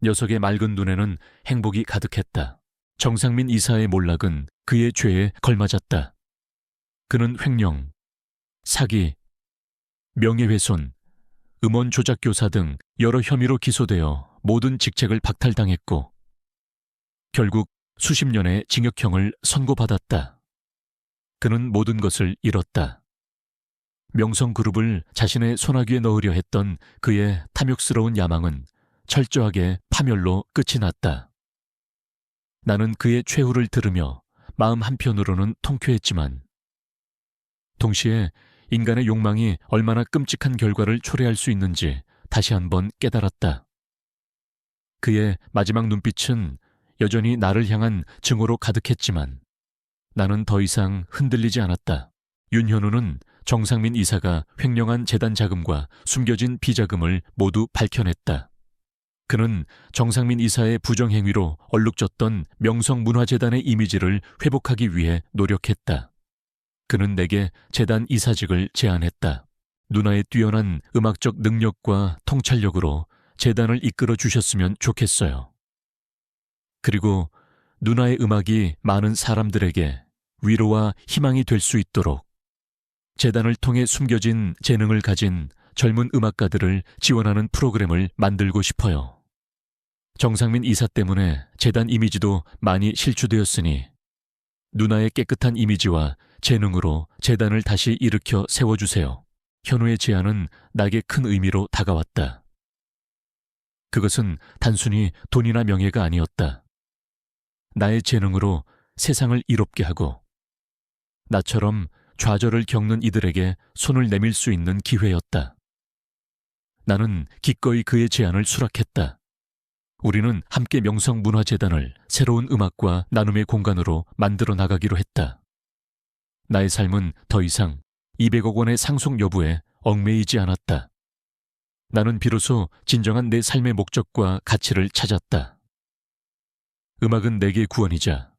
녀석의 맑은 눈에는 행복이 가득했다. 정상민 이사의 몰락은 그의 죄에 걸맞았다. 그는 횡령, 사기, 명예훼손, 음원 조작 교사 등 여러 혐의로 기소되어 모든 직책을 박탈당했고 결국 수십 년의 징역형을 선고받았다. 그는 모든 것을 잃었다. 명성그룹을 자신의 손아귀에 넣으려 했던 그의 탐욕스러운 야망은 철저하게 파멸로 끝이 났다. 나는 그의 최후를 들으며 마음 한편으로는 통쾌했지만 동시에 인간의 욕망이 얼마나 끔찍한 결과를 초래할 수 있는지 다시 한번 깨달았다. 그의 마지막 눈빛은 여전히 나를 향한 증오로 가득했지만 나는 더 이상 흔들리지 않았다. 윤현우는 정상민 이사가 횡령한 재단 자금과 숨겨진 비자금을 모두 밝혀냈다. 그는 정상민 이사의 부정행위로 얼룩졌던 명성문화재단의 이미지를 회복하기 위해 노력했다. 그는 내게 재단 이사직을 제안했다. 누나의 뛰어난 음악적 능력과 통찰력으로 재단을 이끌어 주셨으면 좋겠어요. 그리고 누나의 음악이 많은 사람들에게 위로와 희망이 될 수 있도록 재단을 통해 숨겨진 재능을 가진 젊은 음악가들을 지원하는 프로그램을 만들고 싶어요. 정상민 이사 때문에 재단 이미지도 많이 실추되었으니 누나의 깨끗한 이미지와 재능으로 재단을 다시 일으켜 세워주세요. 현우의 제안은 나에게 큰 의미로 다가왔다. 그것은 단순히 돈이나 명예가 아니었다. 나의 재능으로 세상을 이롭게 하고 나처럼 좌절을 겪는 이들에게 손을 내밀 수 있는 기회였다. 나는 기꺼이 그의 제안을 수락했다. 우리는 함께 명성문화재단을 새로운 음악과 나눔의 공간으로 만들어 나가기로 했다. 나의 삶은 더 이상 200억 원의 상속 여부에 얽매이지 않았다. 나는 비로소 진정한 내 삶의 목적과 가치를 찾았다. 음악은 내게 구원이자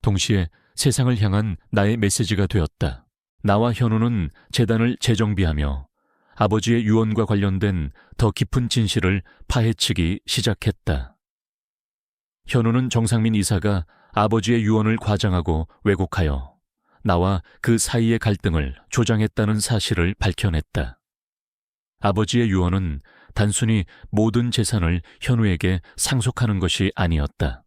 동시에 세상을 향한 나의 메시지가 되었다. 나와 현우는 재단을 재정비하며 아버지의 유언과 관련된 더 깊은 진실을 파헤치기 시작했다. 현우는 정상민 이사가 아버지의 유언을 과장하고 왜곡하여 나와 그 사이의 갈등을 조장했다는 사실을 밝혀냈다. 아버지의 유언은 단순히 모든 재산을 현우에게 상속하는 것이 아니었다.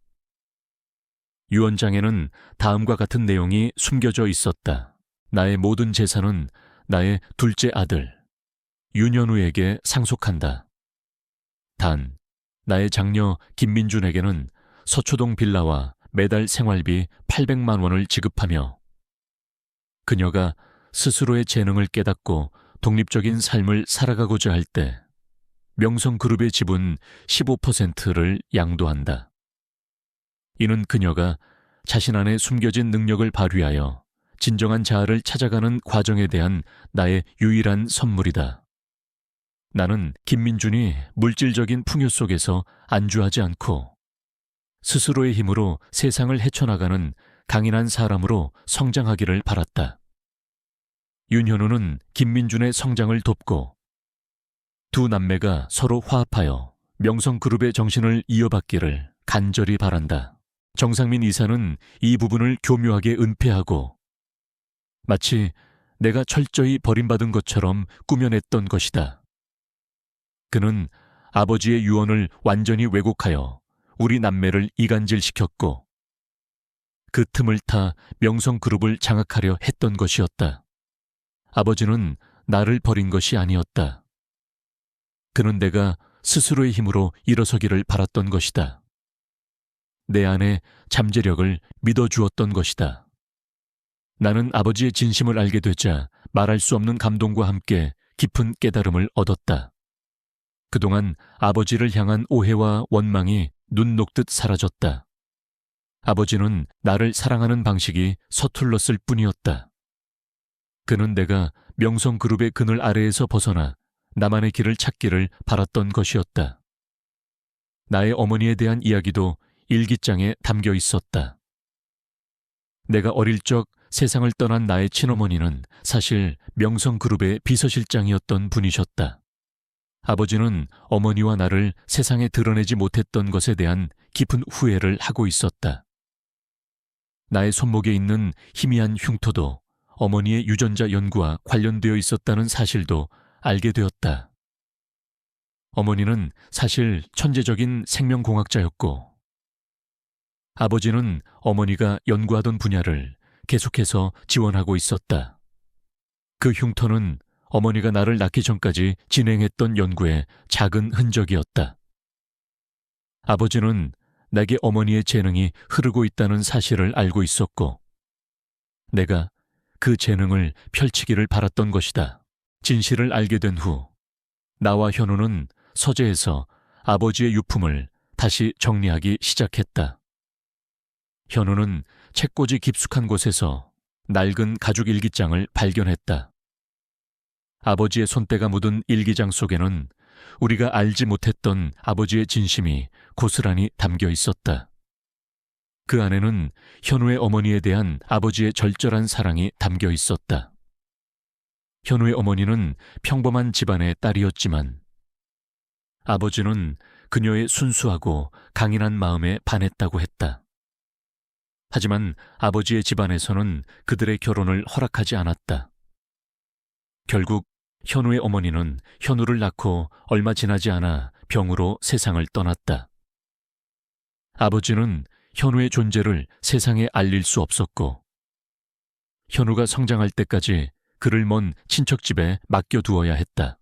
유언장에는 다음과 같은 내용이 숨겨져 있었다. 나의 모든 재산은 나의 둘째 아들 윤현우에게 상속한다. 단, 나의 장녀 김민준에게는 서초동 빌라와 매달 생활비 800만 원을 지급하며 그녀가 스스로의 재능을 깨닫고 독립적인 삶을 살아가고자 할 때 명성그룹의 지분 15%를 양도한다. 이는 그녀가 자신 안에 숨겨진 능력을 발휘하여 진정한 자아를 찾아가는 과정에 대한 나의 유일한 선물이다. 나는 김민준이 물질적인 풍요 속에서 안주하지 않고 스스로의 힘으로 세상을 헤쳐나가는 강인한 사람으로 성장하기를 바랐다. 윤현우는 김민준의 성장을 돕고 두 남매가 서로 화합하여 명성그룹의 정신을 이어받기를 간절히 바란다. 정상민 이사는 이 부분을 교묘하게 은폐하고 마치 내가 철저히 버림받은 것처럼 꾸며냈던 것이다. 그는 아버지의 유언을 완전히 왜곡하여 우리 남매를 이간질시켰고 그 틈을 타 명성그룹을 장악하려 했던 것이었다. 아버지는 나를 버린 것이 아니었다. 그는 내가 스스로의 힘으로 일어서기를 바랐던 것이다. 내 안에 잠재력을 믿어주었던 것이다. 나는 아버지의 진심을 알게 되자 말할 수 없는 감동과 함께 깊은 깨달음을 얻었다. 그동안 아버지를 향한 오해와 원망이 눈 녹듯 사라졌다. 아버지는 나를 사랑하는 방식이 서툴렀을 뿐이었다. 그는 내가 명성그룹의 그늘 아래에서 벗어나 나만의 길을 찾기를 바랐던 것이었다. 나의 어머니에 대한 이야기도 일기장에 담겨 있었다. 내가 어릴 적 세상을 떠난 나의 친어머니는 사실 명성그룹의 비서실장이었던 분이셨다. 아버지는 어머니와 나를 세상에 드러내지 못했던 것에 대한 깊은 후회를 하고 있었다. 나의 손목에 있는 희미한 흉터도 어머니의 유전자 연구와 관련되어 있었다는 사실도 알게 되었다. 어머니는 사실 천재적인 생명공학자였고, 아버지는 어머니가 연구하던 분야를 계속해서 지원하고 있었다. 그 흉터는 어머니가 나를 낳기 전까지 진행했던 연구의 작은 흔적이었다. 아버지는 내게 어머니의 재능이 흐르고 있다는 사실을 알고 있었고, 내가 그 재능을 펼치기를 바랐던 것이다. 진실을 알게 된 후, 나와 현우는 서재에서 아버지의 유품을 다시 정리하기 시작했다. 현우는 책꽂이 깊숙한 곳에서 낡은 가죽 일기장을 발견했다. 아버지의 손때가 묻은 일기장 속에는 우리가 알지 못했던 아버지의 진심이 고스란히 담겨 있었다. 그 안에는 현우의 어머니에 대한 아버지의 절절한 사랑이 담겨 있었다. 현우의 어머니는 평범한 집안의 딸이었지만 아버지는 그녀의 순수하고 강인한 마음에 반했다고 했다. 하지만 아버지의 집안에서는 그들의 결혼을 허락하지 않았다. 결국 현우의 어머니는 현우를 낳고 얼마 지나지 않아 병으로 세상을 떠났다. 아버지는 현우의 존재를 세상에 알릴 수 없었고, 현우가 성장할 때까지 그를 먼 친척집에 맡겨두어야 했다.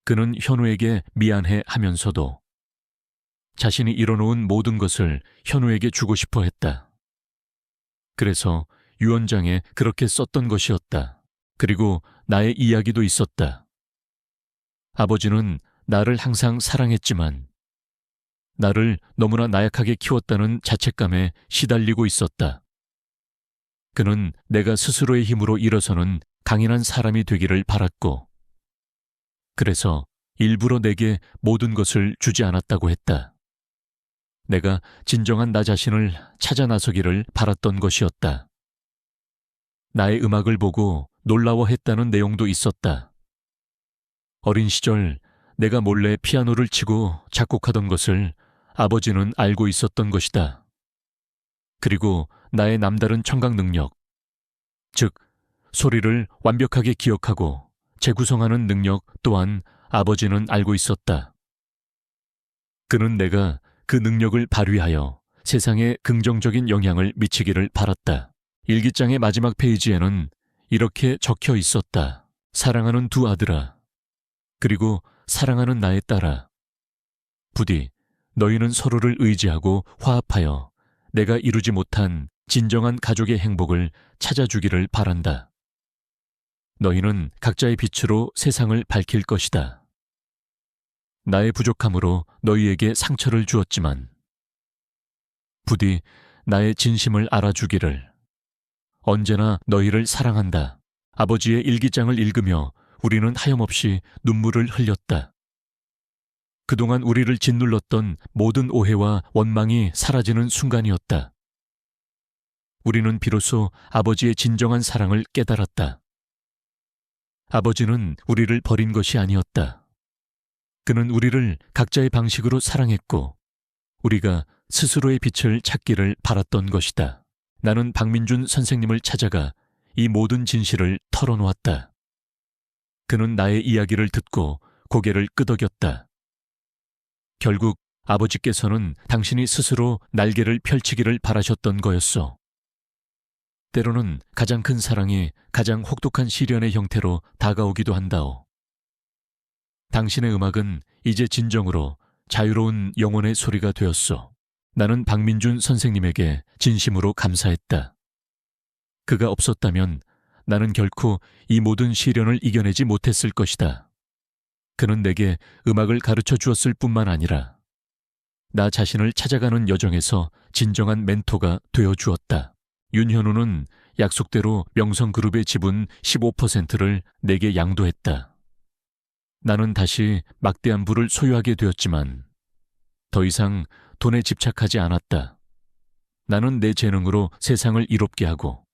그는 현우에게 미안해 하면서도 자신이 이뤄놓은 모든 것을 현우에게 주고 싶어 했다. 그래서 유언장에 그렇게 썼던 것이었다. 그리고 나의 이야기도 있었다. 아버지는 나를 항상 사랑했지만 나를 너무나 나약하게 키웠다는 자책감에 시달리고 있었다. 그는 내가 스스로의 힘으로 일어서는 강인한 사람이 되기를 바랐고, 그래서 일부러 내게 모든 것을 주지 않았다고 했다. 내가 진정한 나 자신을 찾아 나서기를 바랐던 것이었다. 나의 음악을 보고 놀라워했다는 내용도 있었다. 어린 시절 내가 몰래 피아노를 치고 작곡하던 것을 아버지는 알고 있었던 것이다. 그리고 나의 남다른 청각 능력, 즉 소리를 완벽하게 기억하고 재구성하는 능력 또한 아버지는 알고 있었다. 그는 내가 그 능력을 발휘하여 세상에 긍정적인 영향을 미치기를 바랐다. 일기장의 마지막 페이지에는 이렇게 적혀 있었다. 사랑하는 두 아들아, 그리고 사랑하는 나의 딸아. 부디 너희는 서로를 의지하고 화합하여 내가 이루지 못한 진정한 가족의 행복을 찾아주기를 바란다. 너희는 각자의 빛으로 세상을 밝힐 것이다. 나의 부족함으로 너희에게 상처를 주었지만 부디 나의 진심을 알아주기를. 언제나 너희를 사랑한다. 아버지의 일기장을 읽으며 우리는 하염없이 눈물을 흘렸다. 그동안 우리를 짓눌렀던 모든 오해와 원망이 사라지는 순간이었다. 우리는 비로소 아버지의 진정한 사랑을 깨달았다. 아버지는 우리를 버린 것이 아니었다. 그는 우리를 각자의 방식으로 사랑했고 우리가 스스로의 빛을 찾기를 바랐던 것이다. 나는 박민준 선생님을 찾아가 이 모든 진실을 털어놓았다. 그는 나의 이야기를 듣고 고개를 끄덕였다. 결국 아버지께서는 당신이 스스로 날개를 펼치기를 바라셨던 거였어. 때로는 가장 큰 사랑이 가장 혹독한 시련의 형태로 다가오기도 한다오. 당신의 음악은 이제 진정으로 자유로운 영혼의 소리가 되었소. 나는 박민준 선생님에게 진심으로 감사했다. 그가 없었다면 나는 결코 이 모든 시련을 이겨내지 못했을 것이다. 그는 내게 음악을 가르쳐 주었을 뿐만 아니라 나 자신을 찾아가는 여정에서 진정한 멘토가 되어 주었다. 윤현우는 약속대로 명성그룹의 지분 15%를 내게 양도했다. 나는 다시 막대한 부를 소유하게 되었지만 더 이상 돈에 집착하지 않았다. 나는 내 재능으로 세상을 이롭게 하고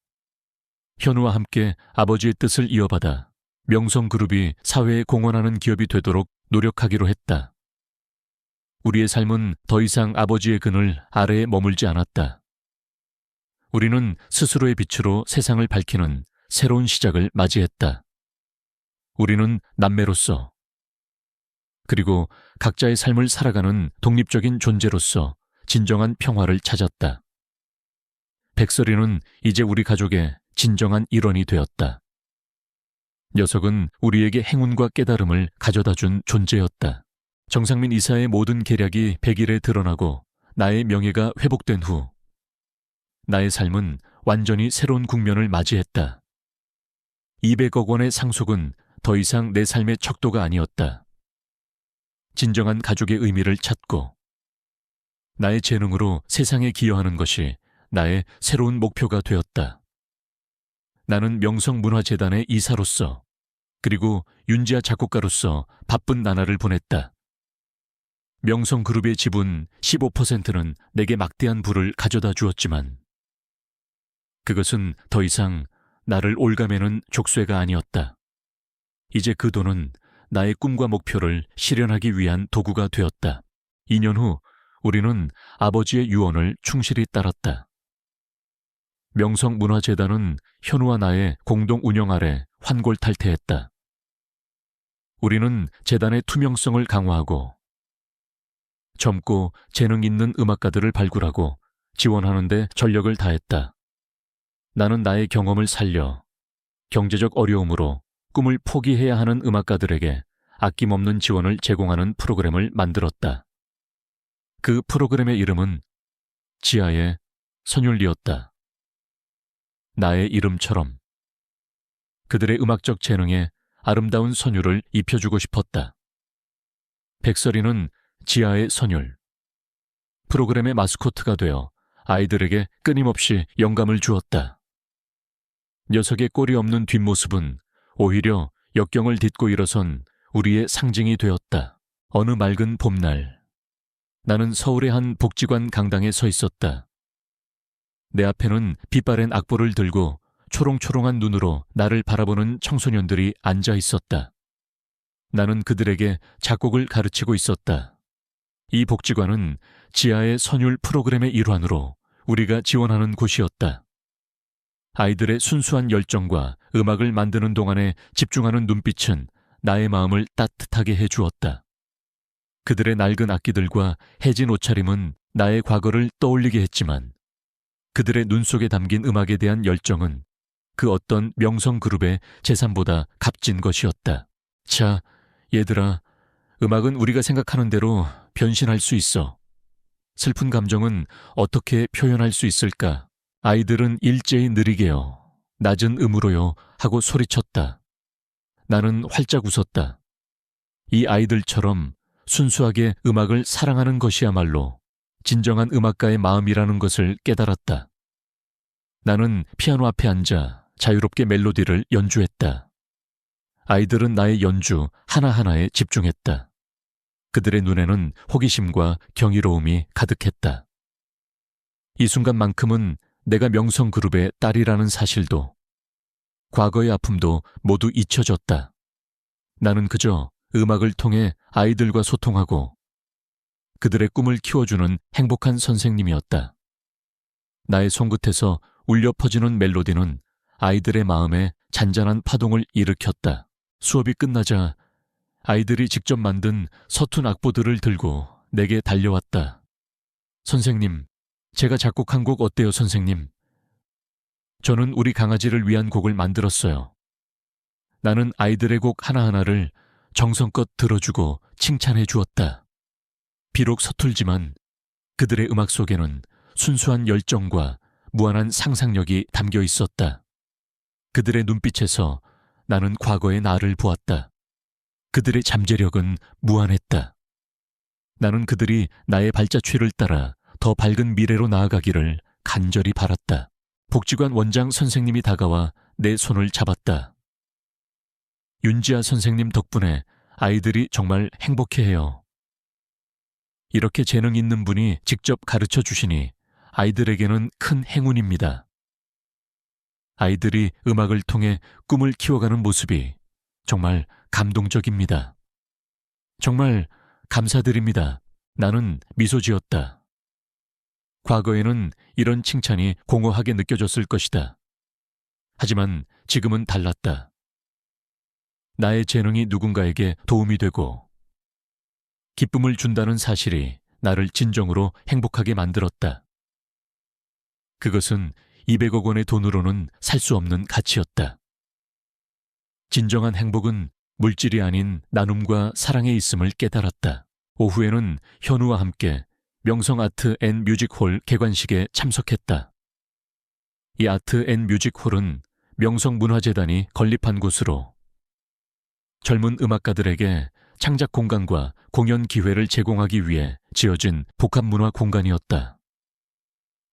현우와 함께 아버지의 뜻을 이어받아 명성그룹이 사회에 공헌하는 기업이 되도록 노력하기로 했다. 우리의 삶은 더 이상 아버지의 그늘 아래에 머물지 않았다. 우리는 스스로의 빛으로 세상을 밝히는 새로운 시작을 맞이했다. 우리는 남매로서 그리고 각자의 삶을 살아가는 독립적인 존재로서 진정한 평화를 찾았다. 백설이는 이제 우리 가족의 진정한 일원이 되었다. 녀석은 우리에게 행운과 깨달음을 가져다 준 존재였다. 정상민 이사의 모든 계략이 100일에 드러나고 나의 명예가 회복된 후 나의 삶은 완전히 새로운 국면을 맞이했다. 200억 원의 상속은 더 이상 내 삶의 척도가 아니었다. 진정한 가족의 의미를 찾고 나의 재능으로 세상에 기여하는 것이 나의 새로운 목표가 되었다. 나는 명성문화재단의 이사로서 그리고 윤지아 작곡가로서 바쁜 나날을 보냈다. 명성그룹의 지분 15%는 내게 막대한 부를 가져다 주었지만 그것은 더 이상 나를 올가매는 족쇄가 아니었다. 이제 그 돈은 나의 꿈과 목표를 실현하기 위한 도구가 되었다. 2년 후 우리는 아버지의 유언을 충실히 따랐다. 명성문화재단은 현우와 나의 공동 운영 아래 환골탈태했다. 우리는 재단의 투명성을 강화하고 젊고 재능 있는 음악가들을 발굴하고 지원하는 데 전력을 다했다. 나는 나의 경험을 살려 경제적 어려움으로 꿈을 포기해야 하는 음악가들에게 아낌없는 지원을 제공하는 프로그램을 만들었다. 그 프로그램의 이름은 지하의 선율리였다. 나의 이름처럼 그들의 음악적 재능에 아름다운 선율을 입혀주고 싶었다. 백설이는 지하의 선율, 프로그램의 마스코트가 되어 아이들에게 끊임없이 영감을 주었다. 녀석의 꼴이 없는 뒷모습은 오히려 역경을 딛고 일어선 우리의 상징이 되었다. 어느 맑은 봄날, 나는 서울의 한 복지관 강당에 서 있었다. 내 앞에는 빛바랜 악보를 들고 초롱초롱한 눈으로 나를 바라보는 청소년들이 앉아 있었다. 나는 그들에게 작곡을 가르치고 있었다. 이 복지관은 지하의 선율 프로그램의 일환으로 우리가 지원하는 곳이었다. 아이들의 순수한 열정과 음악을 만드는 동안에 집중하는 눈빛은 나의 마음을 따뜻하게 해주었다. 그들의 낡은 악기들과 해진 옷차림은 나의 과거를 떠올리게 했지만 그들의 눈 속에 담긴 음악에 대한 열정은 그 어떤 명성그룹의 재산보다 값진 것이었다. 자, 얘들아, 음악은 우리가 생각하는 대로 변신할 수 있어. 슬픈 감정은 어떻게 표현할 수 있을까? 아이들은 일제히 느리게요, 낮은 음으로요 하고 소리쳤다. 나는 활짝 웃었다. 이 아이들처럼 순수하게 음악을 사랑하는 것이야말로 진정한 음악가의 마음이라는 것을 깨달았다. 나는 피아노 앞에 앉아 자유롭게 멜로디를 연주했다. 아이들은 나의 연주 하나하나에 집중했다. 그들의 눈에는 호기심과 경이로움이 가득했다. 이 순간만큼은 내가 명성그룹의 딸이라는 사실도 과거의 아픔도 모두 잊혀졌다. 나는 그저 음악을 통해 아이들과 소통하고 그들의 꿈을 키워주는 행복한 선생님이었다. 나의 손끝에서 울려 퍼지는 멜로디는 아이들의 마음에 잔잔한 파동을 일으켰다. 수업이 끝나자 아이들이 직접 만든 서툰 악보들을 들고 내게 달려왔다. 선생님, 제가 작곡한 곡 어때요, 선생님? 저는 우리 강아지를 위한 곡을 만들었어요. 나는 아이들의 곡 하나하나를 정성껏 들어주고 칭찬해 주었다. 비록 서툴지만 그들의 음악 속에는 순수한 열정과 무한한 상상력이 담겨 있었다. 그들의 눈빛에서 나는 과거의 나를 보았다. 그들의 잠재력은 무한했다. 나는 그들이 나의 발자취를 따라 더 밝은 미래로 나아가기를 간절히 바랐다. 복지관 원장 선생님이 다가와 내 손을 잡았다. 윤지아 선생님 덕분에 아이들이 정말 행복해해요. 이렇게 재능 있는 분이 직접 가르쳐 주시니 아이들에게는 큰 행운입니다. 아이들이 음악을 통해 꿈을 키워가는 모습이 정말 감동적입니다. 정말 감사드립니다. 나는 미소 지었다. 과거에는 이런 칭찬이 공허하게 느껴졌을 것이다. 하지만 지금은 달랐다. 나의 재능이 누군가에게 도움이 되고 기쁨을 준다는 사실이 나를 진정으로 행복하게 만들었다. 그것은 200억 원의 돈으로는 살 수 없는 가치였다. 진정한 행복은 물질이 아닌 나눔과 사랑에 있음을 깨달았다. 오후에는 현우와 함께 명성 아트 앤 뮤직홀 개관식에 참석했다. 이 아트 앤 뮤직홀은 명성문화재단이 건립한 곳으로 젊은 음악가들에게 창작 공간과 공연 기회를 제공하기 위해 지어진 복합문화 공간이었다.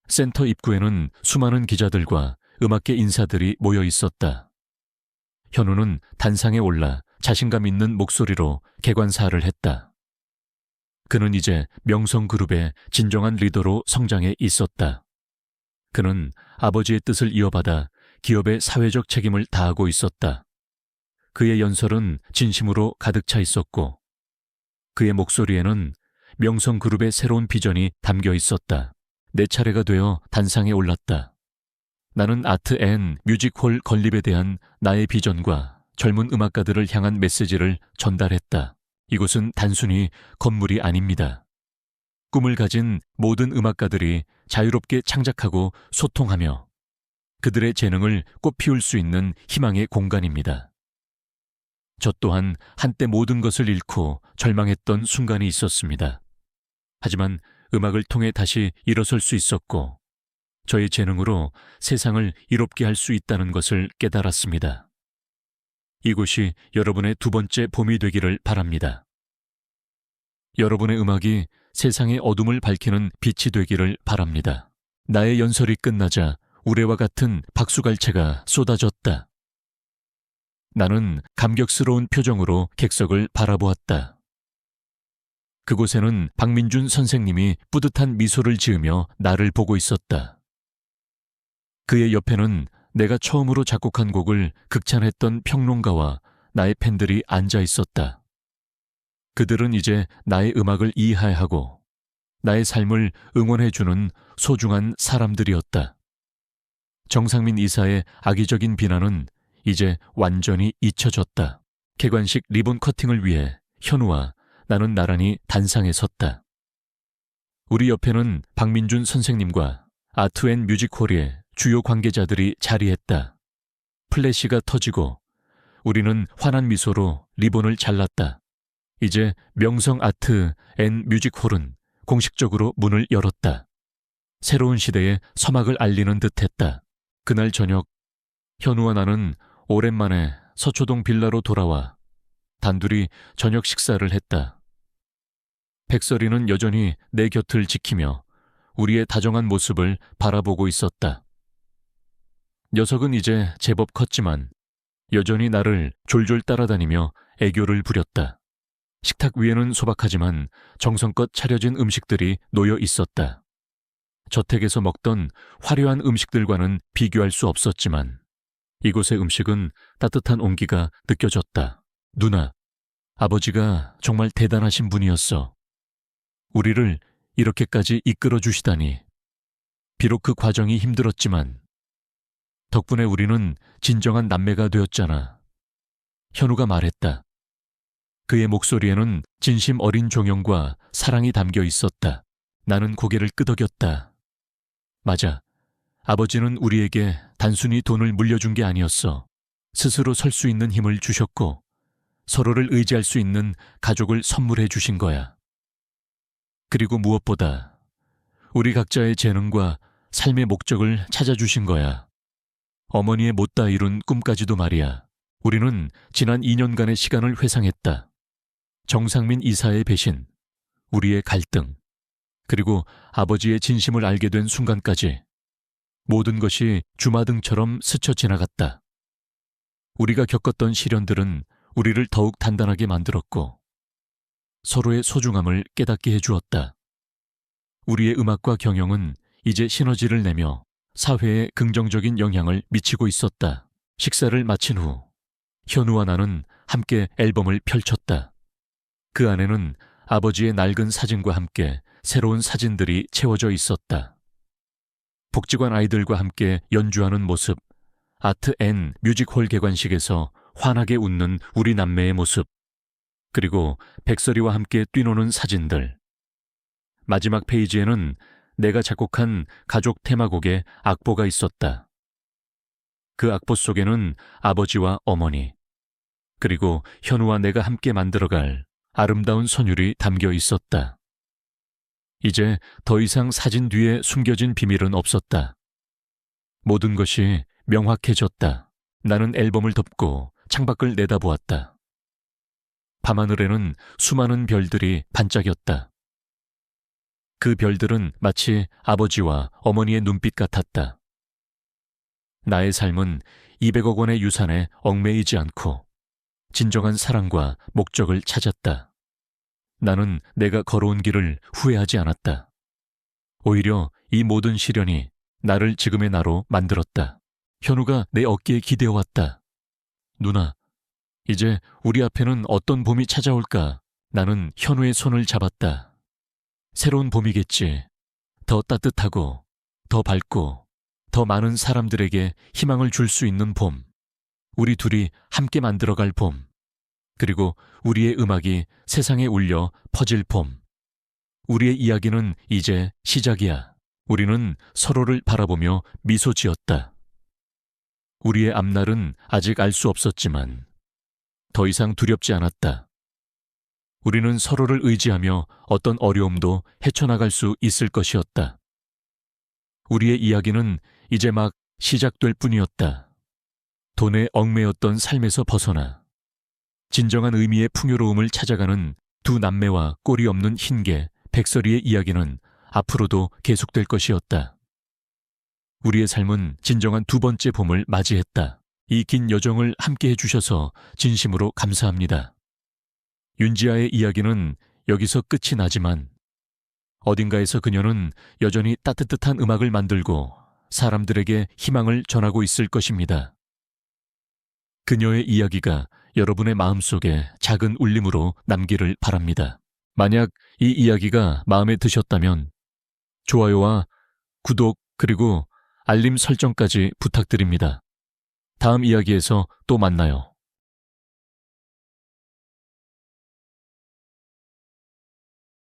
센터 입구에는 수많은 기자들과 음악계 인사들이 모여 있었다. 현우는 단상에 올라 자신감 있는 목소리로 개관사를 했다. 그는 이제 명성그룹의 진정한 리더로 성장해 있었다. 그는 아버지의 뜻을 이어받아 기업의 사회적 책임을 다하고 있었다. 그의 연설은 진심으로 가득 차 있었고 그의 목소리에는 명성그룹의 새로운 비전이 담겨 있었다. 내 차례가 되어 단상에 올랐다. 나는 아트 앤 뮤직홀 건립에 대한 나의 비전과 젊은 음악가들을 향한 메시지를 전달했다. 이곳은 단순히 건물이 아닙니다. 꿈을 가진 모든 음악가들이 자유롭게 창작하고 소통하며 그들의 재능을 꽃피울 수 있는 희망의 공간입니다. 저 또한 한때 모든 것을 잃고 절망했던 순간이 있었습니다. 하지만 음악을 통해 다시 일어설 수 있었고 저의 재능으로 세상을 이롭게 할 수 있다는 것을 깨달았습니다. 이곳이 여러분의 두 번째 봄이 되기를 바랍니다. 여러분의 음악이 세상의 어둠을 밝히는 빛이 되기를 바랍니다. 나의 연설이 끝나자 우레와 같은 박수갈채가 쏟아졌다. 나는 감격스러운 표정으로 객석을 바라보았다. 그곳에는 박민준 선생님이 뿌듯한 미소를 지으며 나를 보고 있었다. 그의 옆에는 내가 처음으로 작곡한 곡을 극찬했던 평론가와 나의 팬들이 앉아 있었다. 그들은 이제 나의 음악을 이해하고 나의 삶을 응원해주는 소중한 사람들이었다. 정상민 이사의 악의적인 비난은 이제 완전히 잊혀졌다. 개관식 리본 커팅을 위해 현우와 나는 나란히 단상에 섰다. 우리 옆에는 박민준 선생님과 아트 앤 뮤직홀의 주요 관계자들이 자리했다. 플래시가 터지고 우리는 환한 미소로 리본을 잘랐다. 이제 명성 아트 앤 뮤직홀은 공식적으로 문을 열었다. 새로운 시대의 서막을 알리는 듯했다. 그날 저녁 현우와 나는 오랜만에 서초동 빌라로 돌아와 단둘이 저녁 식사를 했다. 백설이는 여전히 내 곁을 지키며 우리의 다정한 모습을 바라보고 있었다. 녀석은 이제 제법 컸지만 여전히 나를 졸졸 따라다니며 애교를 부렸다. 식탁 위에는 소박하지만 정성껏 차려진 음식들이 놓여 있었다. 저택에서 먹던 화려한 음식들과는 비교할 수 없었지만 이곳의 음식은 따뜻한 온기가 느껴졌다. 누나, 아버지가 정말 대단하신 분이었어. 우리를 이렇게까지 이끌어 주시다니. 비록 그 과정이 힘들었지만 덕분에 우리는 진정한 남매가 되었잖아. 현우가 말했다. 그의 목소리에는 진심 어린 종용과 사랑이 담겨 있었다. 나는 고개를 끄덕였다. 맞아. 아버지는 우리에게 단순히 돈을 물려준 게 아니었어. 스스로 설 수 있는 힘을 주셨고 서로를 의지할 수 있는 가족을 선물해 주신 거야. 그리고 무엇보다 우리 각자의 재능과 삶의 목적을 찾아주신 거야. 어머니의 못다 이룬 꿈까지도 말이야. 우리는 지난 2년간의 시간을 회상했다. 정상민 이사의 배신, 우리의 갈등, 그리고 아버지의 진심을 알게 된 순간까지 모든 것이 주마등처럼 스쳐 지나갔다. 우리가 겪었던 시련들은 우리를 더욱 단단하게 만들었고 서로의 소중함을 깨닫게 해주었다. 우리의 음악과 경영은 이제 시너지를 내며 사회에 긍정적인 영향을 미치고 있었다. 식사를 마친 후 현우와 나는 함께 앨범을 펼쳤다. 그 안에는 아버지의 낡은 사진과 함께 새로운 사진들이 채워져 있었다. 복지관 아이들과 함께 연주하는 모습, 아트 앤 뮤직홀 개관식에서 환하게 웃는 우리 남매의 모습, 그리고 백설이와 함께 뛰노는 사진들. 마지막 페이지에는 내가 작곡한 가족 테마곡의 악보가 있었다. 그 악보 속에는 아버지와 어머니, 그리고 현우와 내가 함께 만들어갈 아름다운 선율이 담겨 있었다. 이제 더 이상 사진 뒤에 숨겨진 비밀은 없었다. 모든 것이 명확해졌다. 나는 앨범을 덮고 창밖을 내다보았다. 밤하늘에는 수많은 별들이 반짝였다. 그 별들은 마치 아버지와 어머니의 눈빛 같았다. 나의 삶은 200억 원의 유산에 얽매이지 않고 진정한 사랑과 목적을 찾았다. 나는 내가 걸어온 길을 후회하지 않았다. 오히려 이 모든 시련이 나를 지금의 나로 만들었다. 현우가 내 어깨에 기대어왔다. 누나, 이제 우리 앞에는 어떤 봄이 찾아올까? 나는 현우의 손을 잡았다. 새로운 봄이겠지. 더 따뜻하고, 더 밝고, 더 많은 사람들에게 희망을 줄 수 있는 봄. 우리 둘이 함께 만들어갈 봄. 그리고 우리의 음악이 세상에 울려 퍼질 봄. 우리의 이야기는 이제 시작이야. 우리는 서로를 바라보며 미소 지었다. 우리의 앞날은 아직 알 수 없었지만 더 이상 두렵지 않았다. 우리는 서로를 의지하며 어떤 어려움도 헤쳐나갈 수 있을 것이었다. 우리의 이야기는 이제 막 시작될 뿐이었다. 돈에 얽매였던 삶에서 벗어나 진정한 의미의 풍요로움을 찾아가는 두 남매와 꼴이 없는 흰개, 백설이의 이야기는 앞으로도 계속될 것이었다. 우리의 삶은 진정한 두 번째 봄을 맞이했다. 이 긴 여정을 함께 해주셔서 진심으로 감사합니다. 윤지아의 이야기는 여기서 끝이 나지만 어딘가에서 그녀는 여전히 따뜻한 음악을 만들고 사람들에게 희망을 전하고 있을 것입니다. 그녀의 이야기가 여러분의 마음속에 작은 울림으로 남기를 바랍니다. 만약 이 이야기가 마음에 드셨다면 좋아요와 구독 그리고 알림 설정까지 부탁드립니다. 다음 이야기에서 또 만나요.